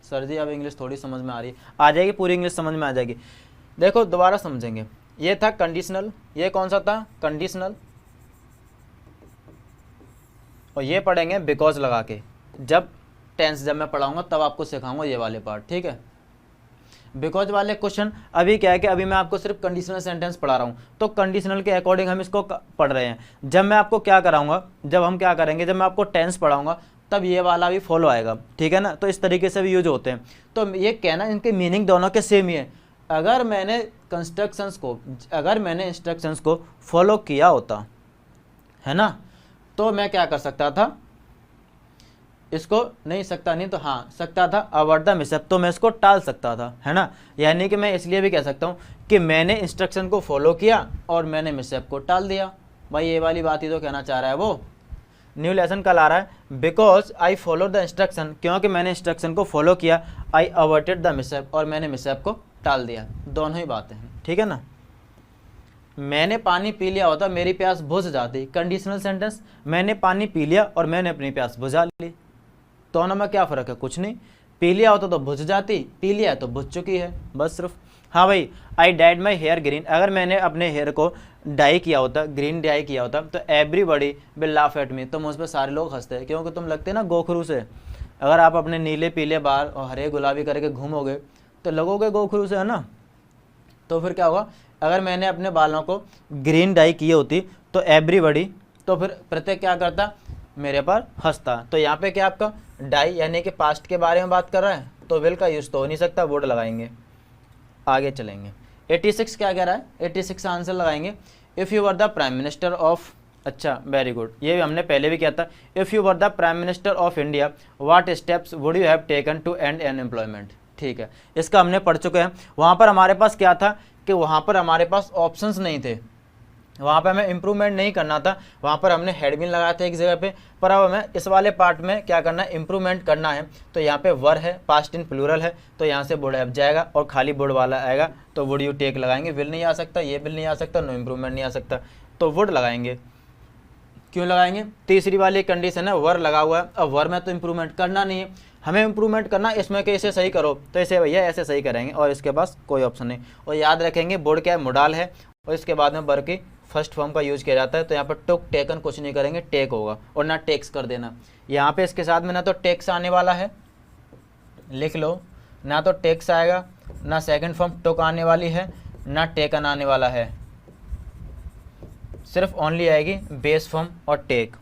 सर जी अब इंग्लिश थोड़ी समझ में आ रही है, आ जाएगी, पूरी इंग्लिश समझ में आ जाएगी। देखो दोबारा समझेंगे, ये था कंडीशनल, ये कौन सा था, कंडीशनल, और ये पढ़ेंगे बिकॉज लगा के, जब टेंस जब मैं पढ़ाऊंगा तब आपको सिखाऊंगा ये वाले पार्ट, ठीक है। बिकॉज वाले क्वेश्चन अभी क्या है कि अभी मैं आपको सिर्फ कंडीशनल सेंटेंस पढ़ा रहा हूँ, तो कंडीशनल के अकॉर्डिंग हम इसको पढ़ रहे हैं। जब मैं आपको क्या कराऊंगा, जब हम क्या करेंगे, जब मैं आपको टेंस पढ़ाऊंगा तब ये वाला भी फॉलो आएगा, ठीक है ना। तो इस तरीके से भी यूज होते हैं। तो ये कहना, इनके मीनिंग दोनों के सेम ही है। अगर मैंने कंस्ट्रक्शंस को, अगर मैंने इंस्ट्रक्शंस को फॉलो किया होता, है ना, तो मैं क्या कर सकता था, इसको नहीं सकता नहीं तो हाँ सकता था, अवॉइड द मिसहैप, तो मैं इसको टाल सकता था, है ना। यानी कि मैं इसलिए भी कह सकता हूँ कि मैंने इंस्ट्रक्शन को फॉलो किया और मैंने मिसहैप को टाल दिया। भाई ये वाली बात ही तो कहना चाह रहा है वो। न्यू लेसन कल आ रहा है, because I follow the instruction, क्योंकि मैंने इंस्ट्रक्शन को फॉलो किया, आई अवॉइडेड द मिसहैप, और मैंने मिसहैप को टाल दिया। दोनों ही बातें हैं, ठीक है ना। मैंने पानी पी लिया होता मेरी प्यास बुझ जाती, कंडीशनल सेंटेंस, मैंने पानी पी लिया और मैंने अपनी प्यास बुझा ली। दोनों में क्या फ़र्क है, कुछ नहीं। पी लिया होता तो बुझ जाती, पी लिया तो बुझ चुकी है, बस सिर्फ। हाँ भाई, I dyed my hair green, अगर मैंने अपने हेयर को डाई किया होता, ग्रीन डाई किया होता, तो everybody will laugh at me, तो मुझ पर सारे लोग हंसते हैं, क्योंकि तुम लगते ना गोखरू से। अगर आप अपने नीले पीले बाल और हरे गुलाबी करके घूमोगे तो लगोगे गोखरू से, है ना। तो फिर क्या होगा, अगर मैंने अपने बालों को ग्रीन डाई की होती तो एवरीबडी, तो फिर प्रत्येक क्या करता, मेरे पर हंसता। तो यहाँ पे क्या आपका डाई यानी कि पास्ट के बारे में बात कर रहा है, तो विल का यूज तो हो नहीं सकता, वुड लगाएंगे। आगे चलेंगे, 86 क्या कह रहा है, 86 का आंसर लगाएंगे, if you were the prime minister of, अच्छा वेरी गुड, ये भी हमने पहले भी किया था। If you were the prime minister of India what steps would you have taken to end unemployment, ठीक है, इसका हमने पढ़ चुके हैं। वहाँ पर हमारे पास क्या था कि वहाँ पर हमारे पास ऑप्शंस नहीं थे, वहाँ पे हमें इम्प्रूवमेंट नहीं करना था, वहाँ पर हमने हेड बिन लगाया था एक जगह पे, पर अब हमें इस वाले पार्ट में क्या करना है, इम्प्रूवमेंट करना है। तो यहाँ पे वर है, पास्ट इन प्लूरल है, तो यहाँ से वुड हैव जाएगा और खाली वुड वाला आएगा, तो वुड यू टेक लगाएंगे, विल नहीं आ सकता, ये विल नहीं आ सकता, नो इम्प्रूवमेंट नहीं आ सकता, तो वुड लगाएंगे। क्यों लगाएंगे, तीसरी वाली कंडीशन है वर लगा हुआ है, अब वर में तो इम्प्रूवमेंट करना नहीं है, हमें इम्प्रूवमेंट करना, इसमें कि इसे सही करो, तो इसे भैया ऐसे सही करेंगे, और इसके पास कोई ऑप्शन नहीं। और याद रखेंगे वुड क्या है, मोडाल है, और इसके बाद में वर की फर्स्ट फॉर्म का यूज किया जाता है, तो यहाँ पर टुक टेकन कुछ नहीं करेंगे, टेक होगा, और ना टेक्स कर देना। यहाँ पे इसके साथ में ना तो टेक्स आने वाला है, लिख लो, ना तो टेक्स आएगा, ना सेकंड फॉर्म टुक आने वाली है, ना टेकन आने वाला है, सिर्फ ओनली आएगी बेस फॉर्म और टेक।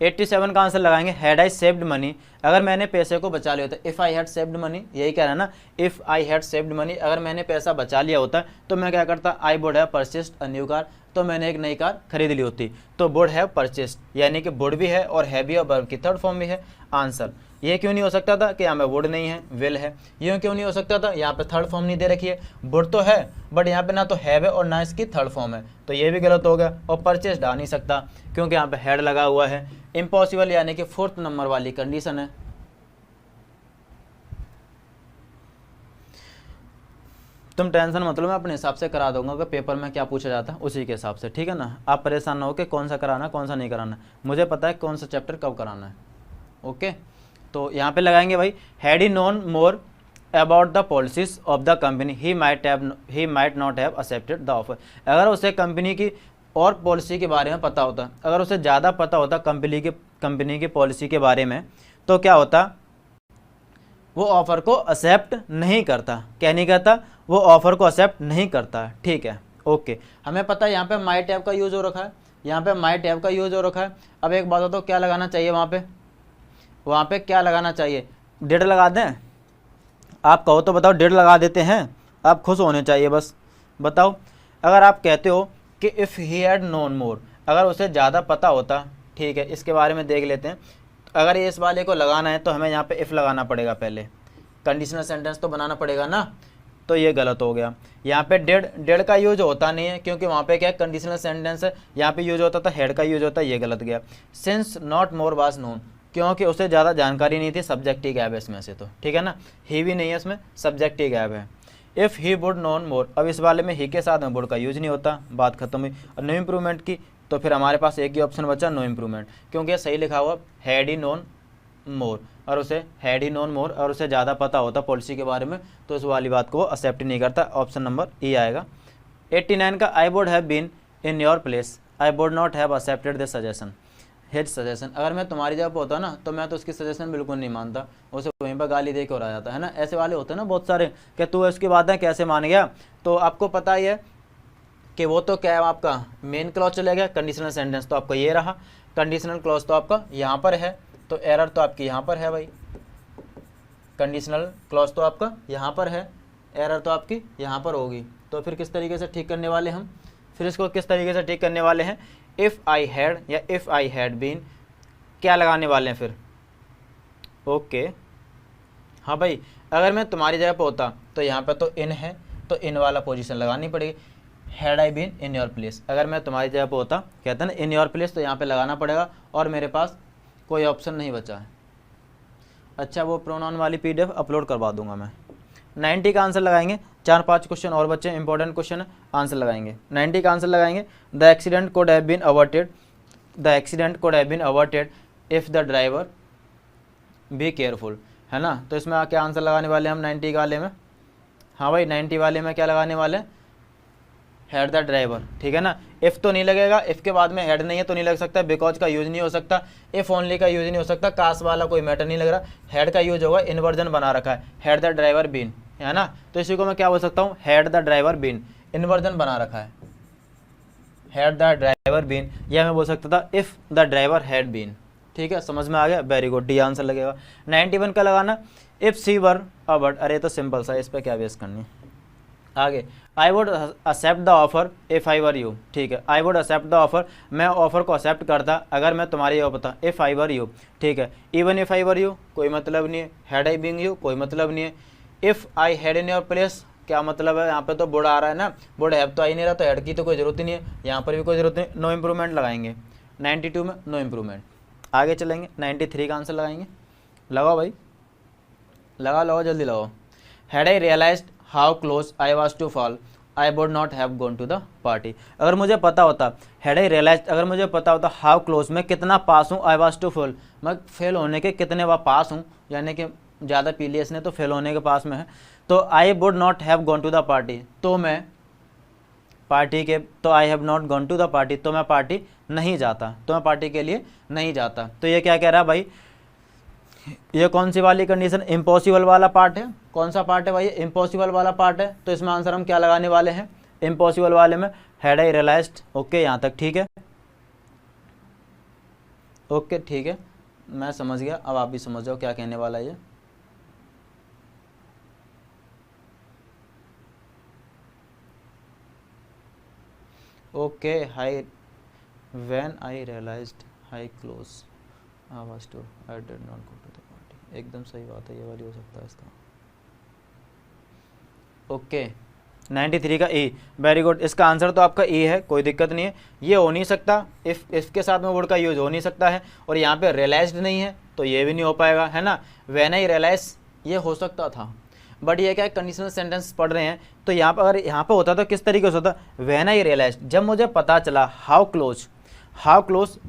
87 का आंसर लगाएंगे, हैड आई सेव्ड मनी, अगर मैंने पैसे को बचा लिया होता, if I had saved money, यही कह रहा है ना, if I had saved money, अगर मैंने पैसा बचा लिया होता तो मैं क्या करता, आई would have purchased a new car, तो मैंने एक नई कार खरीद ली होती। तो वुड हैव परचेस्ड यानी कि वुड भी है और है भी, और वर्ब की थर्ड फॉर्म भी है। आंसर ये क्यों नहीं हो सकता था कि यहाँ पे वुड नहीं है, विल है, यूँ क्यों नहीं हो सकता था, यहाँ पे थर्ड फॉर्म नहीं दे रखी है, वुड तो है बट यहाँ पे ना तो हैव है और ना इसकी थर्ड फॉर्म है, तो ये भी गलत हो गया। और परचेस्ड आ नहीं सकता क्योंकि यहाँ पे हैड लगा हुआ है। इम्पॉसिबल यानी कि फोर्थ नंबर वाली कंडीशन है। तुम टेंशन मत लो, मैं अपने हिसाब से करा दूंगा कि पेपर में क्या पूछा जाता है उसी के हिसाब से, ठीक है ना। आप परेशान ना हो कि कौन सा कराना कौन सा नहीं कराना, मुझे पता है कौन सा चैप्टर कब कराना है। ओके, तो यहाँ पे लगाएंगे भाई, had he known more about the policies of the company he might not have accepted the offer, अगर उसे कंपनी की और पॉलिसी के बारे में पता होता, अगर उसे ज़्यादा पता होता कंपनी की पॉलिसी के बारे में, तो क्या होता, वो ऑफ़र को एक्सेप्ट नहीं करता। क्या नहीं करता, वो ऑफ़र को एक्सेप्ट नहीं करता, ठीक है। ओके, हमें पता है यहाँ पे माई टैब का यूज़ हो रखा है, यहाँ पे माई टैब का यूज़ हो रखा है। अब एक बात हो तो क्या लगाना चाहिए वहाँ पे क्या लगाना चाहिए, डेढ़ लगा दें, आप कहो तो बताओ, डेढ़ लगा देते हैं, आप खुश होने चाहिए बस, बताओ। अगर आप कहते हो कि इफ़ ही हैड नोन मोर, अगर उसे ज़्यादा पता होता, ठीक है, इसके बारे में देख लेते हैं। अगर ये इस वाले को लगाना है तो हमें यहाँ पे इफ़ लगाना पड़ेगा, पहले कंडीशनल सेंटेंस तो बनाना पड़ेगा ना, तो ये गलत हो गया। यहाँ पे डेढ़ का यूज होता नहीं है क्योंकि वहाँ पे क्या है, कंडीशनल सेंटेंस है, यहाँ पे यूज होता था हैड का यूज होता है, ये गलत गया। Since not more was known, क्योंकि उसे ज़्यादा जानकारी नहीं थी, सब्जेक्ट ही गायब है इसमें से, तो ठीक है ना, ही भी नहीं है इसमें, सब्जेक्ट ही गायब है। इफ़ ही वुड नोन मोर, अब इस वाले में ही के साथ में वुड का यूज नहीं होता, बात खत्म हुई। और नो इम्प्रूवमेंट की, तो फिर हमारे पास एक ही ऑप्शन बचा, नो इम्प्रूवमेंट, क्योंकि सही लिखा हुआ हैड ही नोन मोर, और उसे हैड ही नोन मोर और उसे ज़्यादा पता होता पॉलिसी के बारे में, तो उस वाली बात को वो एक्सेप्ट नहीं करता। ऑप्शन नंबर ई आएगा। 89 का, I would have been in your place, I would not have accepted this suggestion, his suggestion, अगर मैं तुम्हारी जगह पर होता ना तो मैं तो उसकी सजेशन बिल्कुल नहीं मानता, उसे वहीं पर गाली दे के और आ जाता है ना। ऐसे वाले होते हैं ना बहुत सारे कि तू इसकी बातें कैसे मान गया, तो आपको पता ही है कि वो तो क्या है, आपका मेन क्लॉज चले गया, कंडीशनल सेंटेंस तो आपका ये रहा, कंडीशनल क्लॉज तो आपका यहाँ पर है, तो एरर तो आपकी यहाँ पर है भाई, कंडीशनल क्लॉज तो आपका यहाँ पर है, एरर तो आपकी यहाँ पर होगी। तो फिर किस तरीके से ठीक करने वाले हम, फिर इसको किस तरीके से ठीक करने वाले हैं, इफ़ आई हैड या इफ़ आई हैड बीन, क्या लगाने वाले हैं फिर। ओके, हाँ भाई, अगर मैं तुम्हारी जगह पर होता तो यहाँ पर तो इन है, तो इन वाला पोजीशन लगानी पड़ेगी। Had I been in your place, अगर मैं तुम्हारी जगह पर होता, कहते हैं ना इन योर प्लेस, तो यहाँ पे लगाना पड़ेगा, और मेरे पास कोई ऑप्शन नहीं बचा है। अच्छा, वो प्रोनाउन वाली PDF अपलोड करवा दूंगा मैं। 90 का आंसर लगाएंगे, 4-5 क्वेश्चन और बच्चे, इंपॉर्टेंट क्वेश्चन है, आंसर लगाएंगे। 90 का आंसर लगाएंगे, the accident could have been averted, the accident could have been averted if the driver be careful, है ना। तो इसमें क्या आंसर लगाने वाले हम 90 वाले में? हाँ भाई 90 वाले में क्या लगाने वाले? हेड द ड्राइवर, ठीक है ना। इफ़ तो नहीं लगेगा, इफ़ के बाद में हेड नहीं है तो नहीं लग सकता, बिकॉज का यूज नहीं हो सकता, इफ़ ओनली का यूज नहीं हो सकता, कास वाला कोई मैटर नहीं लग रहा, हेड का यूज होगा, इन्वर्जन बना रखा है, हेड द ड्राइवर बीन, है ना। तो इसी को मैं क्या बोल सकता हूँ? Had the driver been, inversion बना रखा है, हेड द ड्राइवर बीन, या मैं बोल सकता था if the driver had been. ठीक है, समझ में आ गया? वेरी गुड, डी आंसर लगेगा। 91 का लगाना, if C were a bird. अरे तो सिंपल सा, इस पर क्या बेस करनी। आगे, I would accept the offer if I were you. ठीक है, I would accept the offer, मैं ऑफर को एक्सेप्ट करता अगर मैं तुम्हारी ये होता, इफ़ आई वर यू। ठीक है, even if I were you कोई मतलब नहीं है, हैड आई बीइंग यू कोई मतलब नहीं है, if I had in your place क्या मतलब है? यहाँ पे तो बुड आ रहा है ना, बुड हैव तो आ ही नहीं रहा, तो हेड की तो कोई ज़रूरत ही नहीं है, यहाँ पर भी कोई ज़रूरत नहीं, नो इम्प्रूवमेंट लगाएंगे 92 में, नो इम्प्रूवमेंट। आगे चलेंगे, 93 का आंसर लगाएंगे। लगाओ भाई, लगाओ जल्दी लगाओ। Had I realised how close I was to fall I would not have gone to the party. अगर मुझे पता होता, हैड आई रियलाइज्ड, अगर मुझे पता होता हाउ क्लोज, मैं कितना पास हूँ, आई वॉज टू फॉल, मैं फेल होने के कितने बार पास हूँ, यानी कि ज़्यादा पी लिया इसने तो फेल होने के पास में है, तो I would not have gone to the party, तो मैं पार्टी के, तो I have not gone to the party, तो मैं पार्टी नहीं जाता, तो मैं पार्टी के लिए नहीं जाता। तो ये क्या कह रहा है भाई? ये कौन सी वाली कंडीशन? इम्पॉसिबल वाला पार्ट है। कौन सा पार्ट है भाई? इम्पॉसिबल वाला पार्ट है। तो इसमें आंसर हम क्या लगाने वाले हैं? इम्पॉसिबल वाले में हैड आई रियलाइज्ड। ओके, यहाँ तक ठीक है, ओके ठीक है, मैं समझ गया, अब आप भी समझ जाओ क्या कहने वाला है ये। Okay, hi when I realised how close I was to I did not go to the party. एकदम सही बात है, ये वाली हो सकता है इसका। ओके, 93 का ए, वेरी गुड। इसका आंसर तो आपका ए है, कोई दिक्कत नहीं है, ये हो नहीं सकता, इफ़ के साथ में वर्ड का यूज हो नहीं सकता है, और यहाँ पे रियलाइज्ड नहीं है तो ये भी नहीं हो पाएगा, है ना। व्हेन आई रियलाइज ये हो सकता था, बट ये क्या है, कंडीशनल सेंटेंस पढ़ रहे हैं, तो यहाँ पर अगर यहाँ पे होता तो किस तरीके से होता? व्हेन आई रियलाइज्ड, जब मुझे पता चला, how close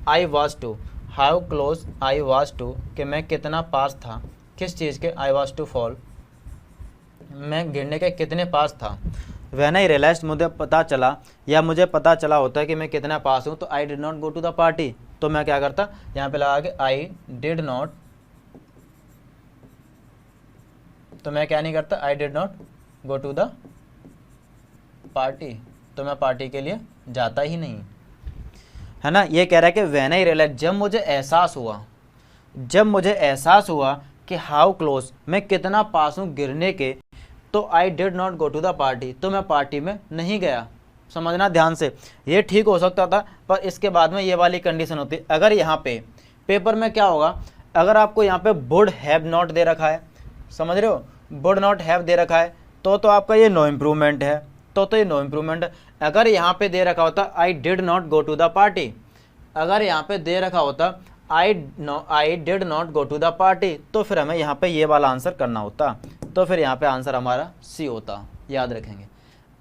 I was to, how close I was to, कि मैं कितना पास था, किस चीज़ के? आई वाज टू फॉल, मैं गिरने के कितने पास था। व्हेन आई रियलाइज्ड मुझे पता चला, या मुझे पता चला होता है कि मैं कितना पास हूँ, तो I did not go to the party, तो मैं क्या करता? यहाँ पे लगा के आई डिड नॉट, तो मैं क्या नहीं करता? I did not go to the party, तो मैं पार्टी के लिए जाता ही नहीं, है ना। ये कह रहा है कि व्हेन आई रियलाइज, जब मुझे एहसास हुआ कि हाउ क्लोज, मैं कितना पास हूँ गिरने के, तो I did not go to the party, तो मैं पार्टी में नहीं गया। समझना ध्यान से, ये ठीक हो सकता था, पर इसके बाद में ये वाली कंडीशन होती। अगर यहाँ पे पेपर में क्या होगा, अगर आपको यहाँ पे वुड हैव नॉट दे रखा है, समझ रहे हो, वुड नॉट हैव दे रखा है, तो आपका ये नो इम्प्रूवमेंट है, तो ये नो इम्प्रूवमेंट है। अगर यहाँ पे दे रखा होता I did not go to the party, अगर यहाँ पे दे रखा होता I did not go to the party, तो फिर हमें यहाँ पे ये वाला आंसर करना होता, तो फिर यहाँ पे आंसर हमारा सी होता, याद रखेंगे।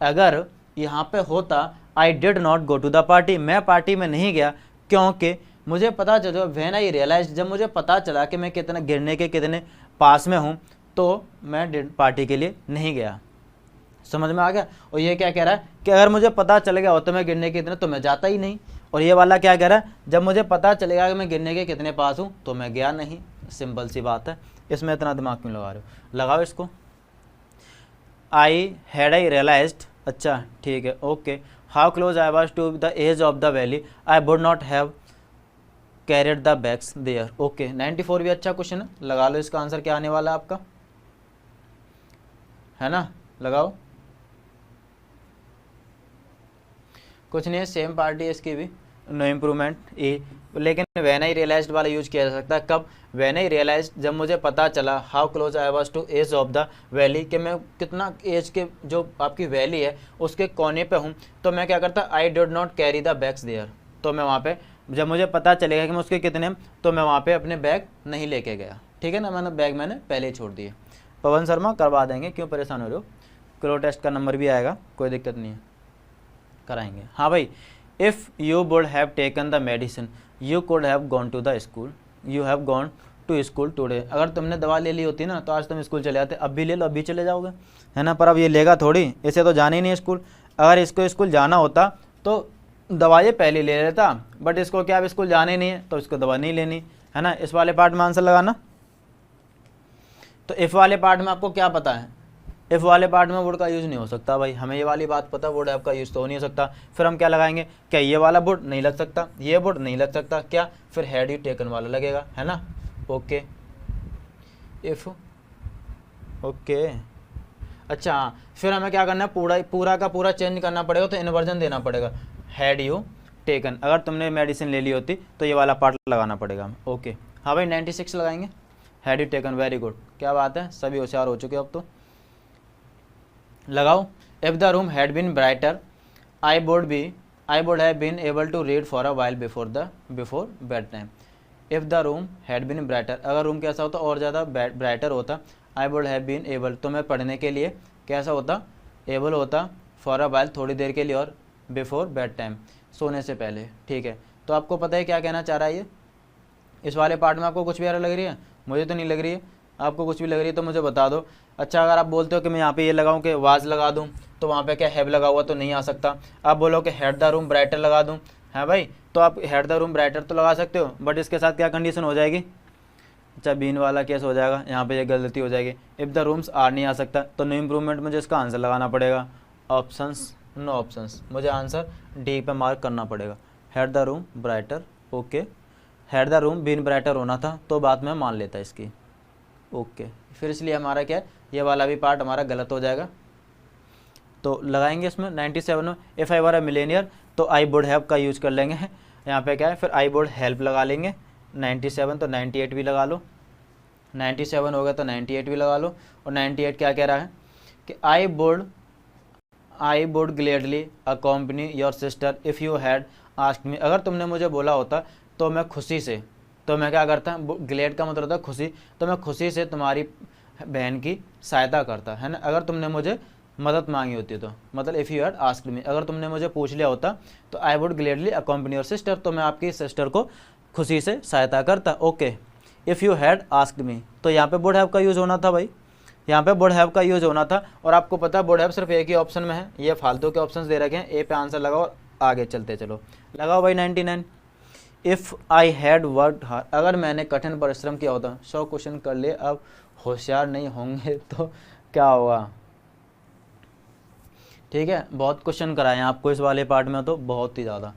अगर यहाँ पे होता I did not go to the party, मैं पार्टी में नहीं गया क्योंकि मुझे पता चला, व्हेन आई रियलाइज, जब मुझे पता चला कि मैं कितना गिरने के कितने पास में हूँ, तो मैं पार्टी के लिए नहीं गया। समझ में आ गया। और ये क्या कह रहा है कि अगर मुझे पता चल गया हो तो मैं गिरने के कितने, तो मैं जाता ही नहीं। और ये वाला क्या कह रहा है, जब मुझे पता चलेगा कि मैं गिरने के कितने पास हूँ तो मैं गया नहीं। सिंपल सी बात है, इसमें इतना दिमाग क्यों लगा रहे हो, लगाओ इसको। आई रियलाइज्ड, अच्छा ठीक है, okay, how close I was to the edge of the valley I would not have carried the bags there. Okay, 94 भी अच्छा क्वेश्चन है, लगा लो। इसका आंसर क्या आने वाला है आपका, है ना, लगाओ। कुछ नहीं है, सेम पार्टी है इसकी भी, नो इम्प्रूवमेंट ए। लेकिन व्हेन आई रियलाइज्ड वाला यूज किया जा सकता है कब? व्हेन आई रियलाइज्ड, जब मुझे पता चला, how close I was to edge of the valley, कि मैं कितना एज के, जो आपकी वैली है उसके कोने पे हूँ, तो मैं क्या करता? I did not carry the bags there, तो मैं वहाँ पे, जब मुझे पता चलेगा कि मैं उसके कितने, तो मैं वहाँ पे अपने बैग नहीं लेके गया। ठीक है ना, मैंने पहले ही छोड़ दिए। पवन शर्मा करवा देंगे, क्यों परेशान हो रहे हो, क्लो टेस्ट का नंबर भी आएगा, कोई दिक्कत नहीं है, कराएंगे। हाँ भाई, if you would have taken the medicine you could have gone to the school, you have gone to school today. अगर तुमने दवा ले ली होती ना तो आज तुम स्कूल चले जाते, अब भी ले लो, अब भी चले जाओगे, है ना। पर अब ये लेगा थोड़ी, इसे तो जाना ही नहीं स्कूल। अगर इसको स्कूल जाना होता तो दवा ये पहले ले लेता, बट इसको क्या अब स्कूल जाना ही नहीं है तो इसको दवा नहीं लेनी, है ना। इस वाले पार्ट में आंसर लगाना। तो इफ़ वाले पार्ट में आपको क्या पता है, इफ़ वाले पार्ट में वुड का यूज़ नहीं हो सकता भाई, हमें ये वाली बात पता, वुड हैव का यूज़ तो हो नहीं सकता। फिर हम क्या लगाएंगे, क्या ये वाला वुड नहीं लग सकता, ये वुड नहीं लग सकता, क्या फिर हैड यू टेकन वाला लगेगा, है ना। ओके, इफ़, ओके, अच्छा हाँ, फिर हमें क्या करना है, पूरा का पूरा चेंज करना पड़ेगा, तो इन्वर्जन देना पड़ेगा, हैड यू टेकन। अगर तुमने मेडिसिन ले ली होती तो ये वाला पार्ट लगाना पड़ेगा। ओके, हाँ भाई 96 लगाएंगे, had you taken, very good, क्या बात है, सभी होशियार हो चुके अब तो। लगाओ, if the room had been brighter I would have been able to read for a while before bed time. If the room had been brighter, अगर रूम कैसा होता और ज़्यादा ब्राइटर होता, I would have been able, तो मैं पढ़ने के लिए कैसा होता, एबल होता, फॉर अ वाइल थोड़ी देर के लिए, और बिफोर बेड टाइम सोने से पहले। ठीक है, तो आपको पता है क्या कहना चाह रहा है ये। इस वाले पार्ट में आपको कुछ भी error लग रही है, मुझे तो नहीं लग रही है, आपको कुछ भी लग रही है तो मुझे बता दो। अच्छा, अगर आप बोलते हो कि मैं यहाँ पे ये लगाऊं कि वाज लगा दूं, तो वहाँ पे क्या हैव लगा हुआ तो नहीं आ सकता। आप बोलो कि हैड द रूम ब्राइटर लगा दूं, है भाई, तो आप हैड द रूम ब्राइटर तो लगा सकते हो, बट इसके साथ क्या कंडीशन हो जाएगी, अच्छा बीन वाला केस हो जाएगा, यहाँ पे ये गलती हो जाएगी। इफ़ द रूम्स आर नहीं आ सकता, तो नो इम्प्रूवमेंट मुझे इसका आंसर लगाना पड़ेगा, ऑप्शंस, नो ऑप्शंस, मुझे आंसर डी पे मार्क करना पड़ेगा, had the room brighter. Okay, had the room been brighter होना था तो बात में मान लेता इसकी। ओके, फिर इसलिए हमारा क्या है, ये वाला भी पार्ट हमारा गलत हो जाएगा। तो लगाएंगे इसमें 97 में, if I were a millionaire, तो आई वुड हैव का यूज कर लेंगे, यहाँ पे क्या है, फिर आई वुड हेल्प लगा लेंगे। 97 तो 98 भी लगा लो, 97 हो गया तो 98 भी लगा लो। और 98 क्या कह रहा है कि I would gladly accompany your sister if you had asked me, अगर तुमने मुझे बोला होता तो मैं खुशी से, तो मैं क्या करता, ग्लेड का मतलब होता है खुशी, तो मैं खुशी से तुम्हारी बहन की सहायता करता, है ना। अगर तुमने मुझे मदद मांगी होती तो, मतलब if you had asked me, अगर तुमने मुझे पूछ लिया होता तो I would gladly accompany your sister, तो मैं आपकी सिस्टर को खुशी से सहायता करता। Okay, if you had asked me, तो यहाँ पे वुड हैव का यूज़ होना था भाई, यहाँ पे वुड हैव का यूज़ होना था। और आपको पता है वुड हैव सिर्फ एक ही ऑप्शन में है, ये फालतू के ऑप्शंस दे रखे हैं, ए पे आंसर लगाओ और आगे चलते चलो। लगाओ भाई 99, if I had worked hard, अगर मैंने कठिन परिश्रम किया होता, 100 क्वेश्चन कर लिए, अब होशियार नहीं होंगे तो क्या होगा। ठीक है, बहुत क्वेश्चन कराए हैं आपको इस वाले पार्ट में, तो बहुत ही ज़्यादा,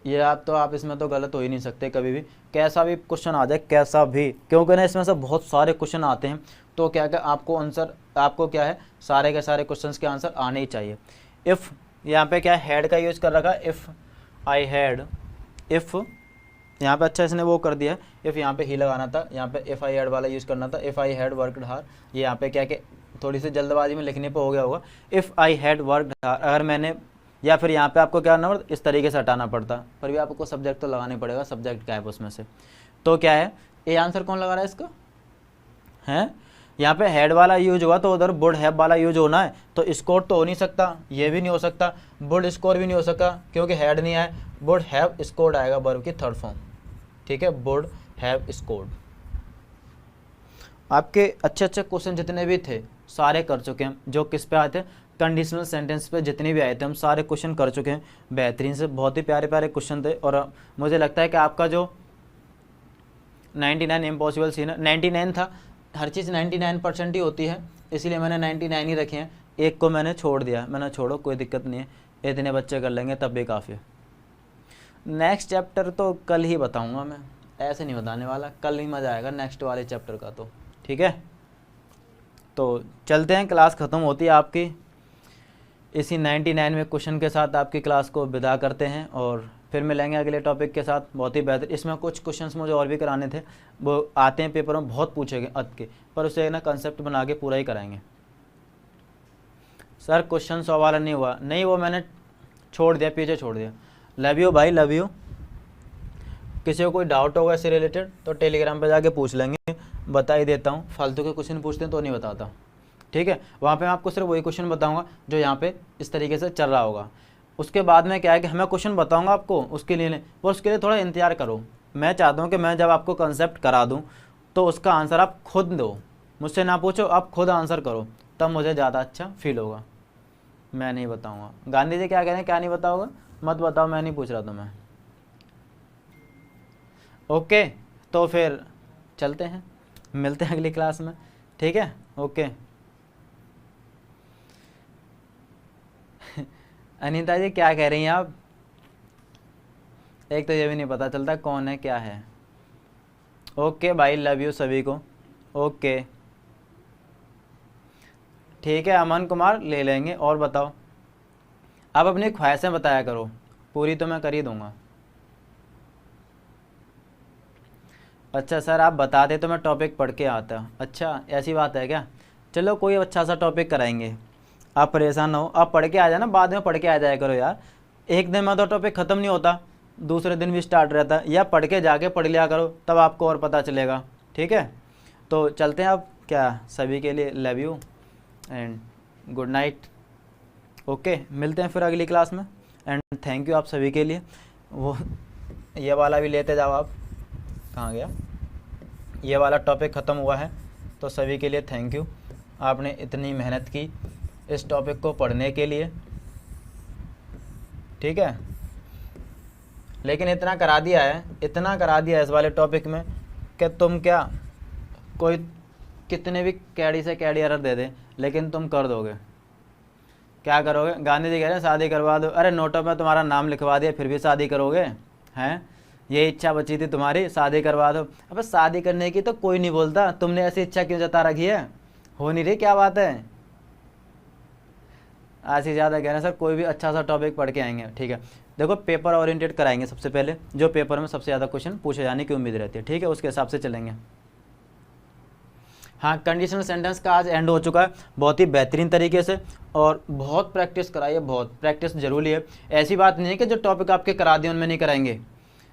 ये आप इसमें तो गलत हो ही नहीं सकते कभी भी, कैसा भी क्वेश्चन आ जाए, कैसा भी, क्योंकि ना इसमें से बहुत सारे क्वेश्चन आते हैं, तो क्या क्या आपको आंसर, आपको क्या है, सारे के सारे क्वेश्चंस के आंसर आने ही चाहिए। इफ़ यहाँ पे क्या हैड का यूज़ कर रखा, इफ़ आई हैड, इफ़ यहाँ पे अच्छा इसने वो कर दिया, इफ़ यहाँ पे ही लगाना था, यहाँ पे इफ़ आई हैड वाला यूज़ करना था, if I had worked hard, ये यहाँ पे क्या कि थोड़ी सी जल्दबाजी में लिखने पे हो गया होगा, if I had worked hard, अगर मैंने, या फिर यहाँ पे आपको क्या करना पड़ता, इस तरीके से हटाना पड़ता, पर भी आपको सब्जेक्ट तो लगाने पड़ेगा, सब्जेक्ट क्या है उसमें से, तो क्या है, ये आंसर कौन लगा रहा है इसका, है यहाँ पे हेड वाला यूज हुआ तो उधर वुड हैव वाला यूज होना है, तो स्कोर तो हो नहीं सकता, ये भी नहीं हो सकता, वुड स्कोर भी नहीं हो सकता क्योंकि हेड नहीं आया, वुड हैव स्कोर्ड आएगा वर्ब की थर्ड फॉर्म। ठीक है, वुड हैव स्कोर्ड। आपके अच्छे अच्छे क्वेश्चन जितने भी थे सारे कर चुके हैं, जो किस पे आए थे, कंडीशनल सेंटेंस पे जितने भी आए थे हम सारे क्वेश्चन कर चुके हैं, बेहतरीन से, बहुत ही प्यारे प्यारे क्वेश्चन थे। और मुझे लगता है कि आपका जो 99 इम्पॉसिबल सी ना 99 था, हर चीज़ 99% ही होती है, इसीलिए मैंने 99 ही रखे हैं, एक को मैंने छोड़ दिया, मैंने छोड़ो कोई दिक्कत नहीं है, इतने बच्चे कर लेंगे तब भी काफ़ी है। नेक्स्ट चैप्टर तो कल ही बताऊंगा मैं, ऐसे नहीं बताने वाला, कल ही मज़ा आएगा नेक्स्ट वाले चैप्टर का तो। ठीक है, तो चलते हैं, क्लास ख़त्म होती है आपकी, इसी 99 में क्वेश्चन के साथ आपकी क्लास को विदा करते हैं और फिर मिलेंगे अगले टॉपिक के साथ। बहुत ही बेहतर, इसमें कुछ क्वेश्चंस मुझे और भी कराने थे, वो आते हैं पेपर में, बहुत पूछे गए अत के, पर उसे ना कंसेप्ट बना के पूरा ही कराएंगे। सर क्वेश्चन 100 वाला नहीं हुआ, नहीं वो मैंने छोड़ दिया, पीछे छोड़ दिया। लव यू भाई, लव यू। किसी को कोई डाउट होगा इससे रिलेटेड तो टेलीग्राम पे जाके पूछ लेंगे, बता ही देता हूँ, फालतू के क्वेश्चन पूछते हैं तो नहीं बताता। ठीक है, वहाँ पे मैं आपको सिर्फ वही क्वेश्चन बताऊँगा जो यहाँ पे इस तरीके से चल रहा होगा। उसके बाद में क्या है कि मैं क्वेश्चन बताऊँगा आपको, उसके लिए वो उसके लिए थोड़ा इंतजार करो। मैं चाहता हूँ कि मैं जब आपको कंसेप्ट करा दूँ तो उसका आंसर आप खुद दो, मुझसे ना पूछो, आप खुद आंसर करो, तब मुझे ज़्यादा अच्छा फील होगा। मैं नहीं बताऊंगा। गांधी जी क्या कह रहे हैं, क्या नहीं बताओगे, मत बताओ, मैं नहीं पूछ रहा तुम्हें। ओके, तो फिर चलते हैं, मिलते हैं अगली क्लास में, ठीक है। ओके। अनीता जी क्या कह रही हैं आप? एक तो ये भी नहीं पता चलता कौन है क्या है। ओके भाई, लव यू सभी को। ओके ठीक है, अमन कुमार ले लेंगे। और बताओ, आप अपनी ख्वाहिशें बताया करो, पूरी तो मैं कर ही दूंगा। अच्छा सर, आप बताते तो मैं टॉपिक पढ़ के आता। अच्छा ऐसी बात है क्या? चलो कोई अच्छा सा टॉपिक कराएंगे, आप परेशान ना हो, आप पढ़ के आ जाना, बाद में पढ़ के आ जाया करो यार। एक दिन में तो टॉपिक ख़त्म नहीं होता, दूसरे दिन भी स्टार्ट रहता है, या पढ़ के जाके पढ़ लिया करो, तब आपको और पता चलेगा, ठीक है। तो चलते हैं अब, क्या सभी के लिए love you and good night. Okay, मिलते हैं फिर अगली क्लास में, एंड थैंक यू आप सभी के लिए। वो ये वाला भी लेते जाओ आप, कहाँ गया, ये वाला टॉपिक ख़त्म हुआ है, तो सभी के लिए थैंक यू, आपने इतनी मेहनत की इस टॉपिक को पढ़ने के लिए, ठीक है। लेकिन इतना करा दिया है, इतना करा दिया है इस वाले टॉपिक में कि तुम क्या, कोई कितने भी कैडी से कैडी एरर दे दे, लेकिन तुम कर दोगे। क्या करोगे? गांधी जी कह रहे हैं शादी करवा दो, अरे नोटों में तुम्हारा नाम लिखवा दिया फिर भी शादी करोगे? हैं, ये इच्छा बची थी तुम्हारी, शादी करवा दो। अब शादी करने की तो कोई नहीं बोलता, तुमने ऐसी इच्छा क्यों जता रखी है? हो नहीं रही, क्या बात है? आज ही ज़्यादा कह रहे हैं सर कोई भी अच्छा सा टॉपिक पढ़ के आएंगे, ठीक है। देखो पेपर ओरिएंटेड कराएंगे सबसे पहले, जो पेपर में सबसे ज़्यादा क्वेश्चन पूछे जाने की उम्मीद रहती है, ठीक है, उसके हिसाब से चलेंगे। हाँ, कंडीशनल सेंटेंस का आज एंड हो चुका है बहुत ही बेहतरीन तरीके से, और बहुत प्रैक्टिस कराइए, बहुत प्रैक्टिस जरूरी है। ऐसी बात नहीं है कि जो टॉपिक आपके करा दिए उनमें नहीं कराएंगे,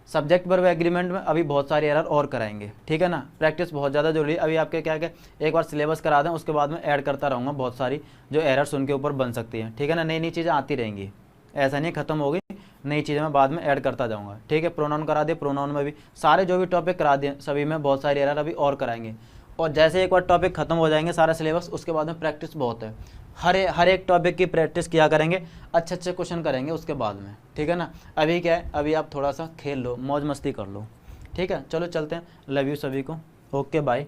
सब्जेक्ट वर्ब एग्रीमेंट में अभी बहुत सारे एरर और कराएंगे, ठीक है ना। प्रैक्टिस बहुत ज़्यादा जरूरी है। अभी आपके क्या एक बार सिलेबस करा दें, उसके बाद में ऐड करता रहूँगा बहुत सारी जो एरर्स उनके ऊपर बन सकती हैं, ठीक है ना। नई नई चीज़ें आती रहेंगी, ऐसा नहीं ख़त्म हो गई, नई चीज़ें मैं बाद में ऐड करता जाऊँगा, ठीक है। प्रोनाउन करा दिए, प्रोनाउन में भी सारे जो भी टॉपिक करा दिए सभी में बहुत सारी एरर अभी और कराएंगे। और जैसे एक बार टॉपिक खत्म हो जाएंगे सारा सिलेबस, उसके बाद में प्रैक्टिस बहुत है, हर एक टॉपिक की प्रैक्टिस किया करेंगे, अच्छे अच्छे क्वेश्चन करेंगे उसके बाद में, ठीक है ना। अभी क्या है, अभी आप थोड़ा सा खेल लो, मौज मस्ती कर लो, ठीक है। चलो चलते हैं, लव यू सभी को, ओके बाय।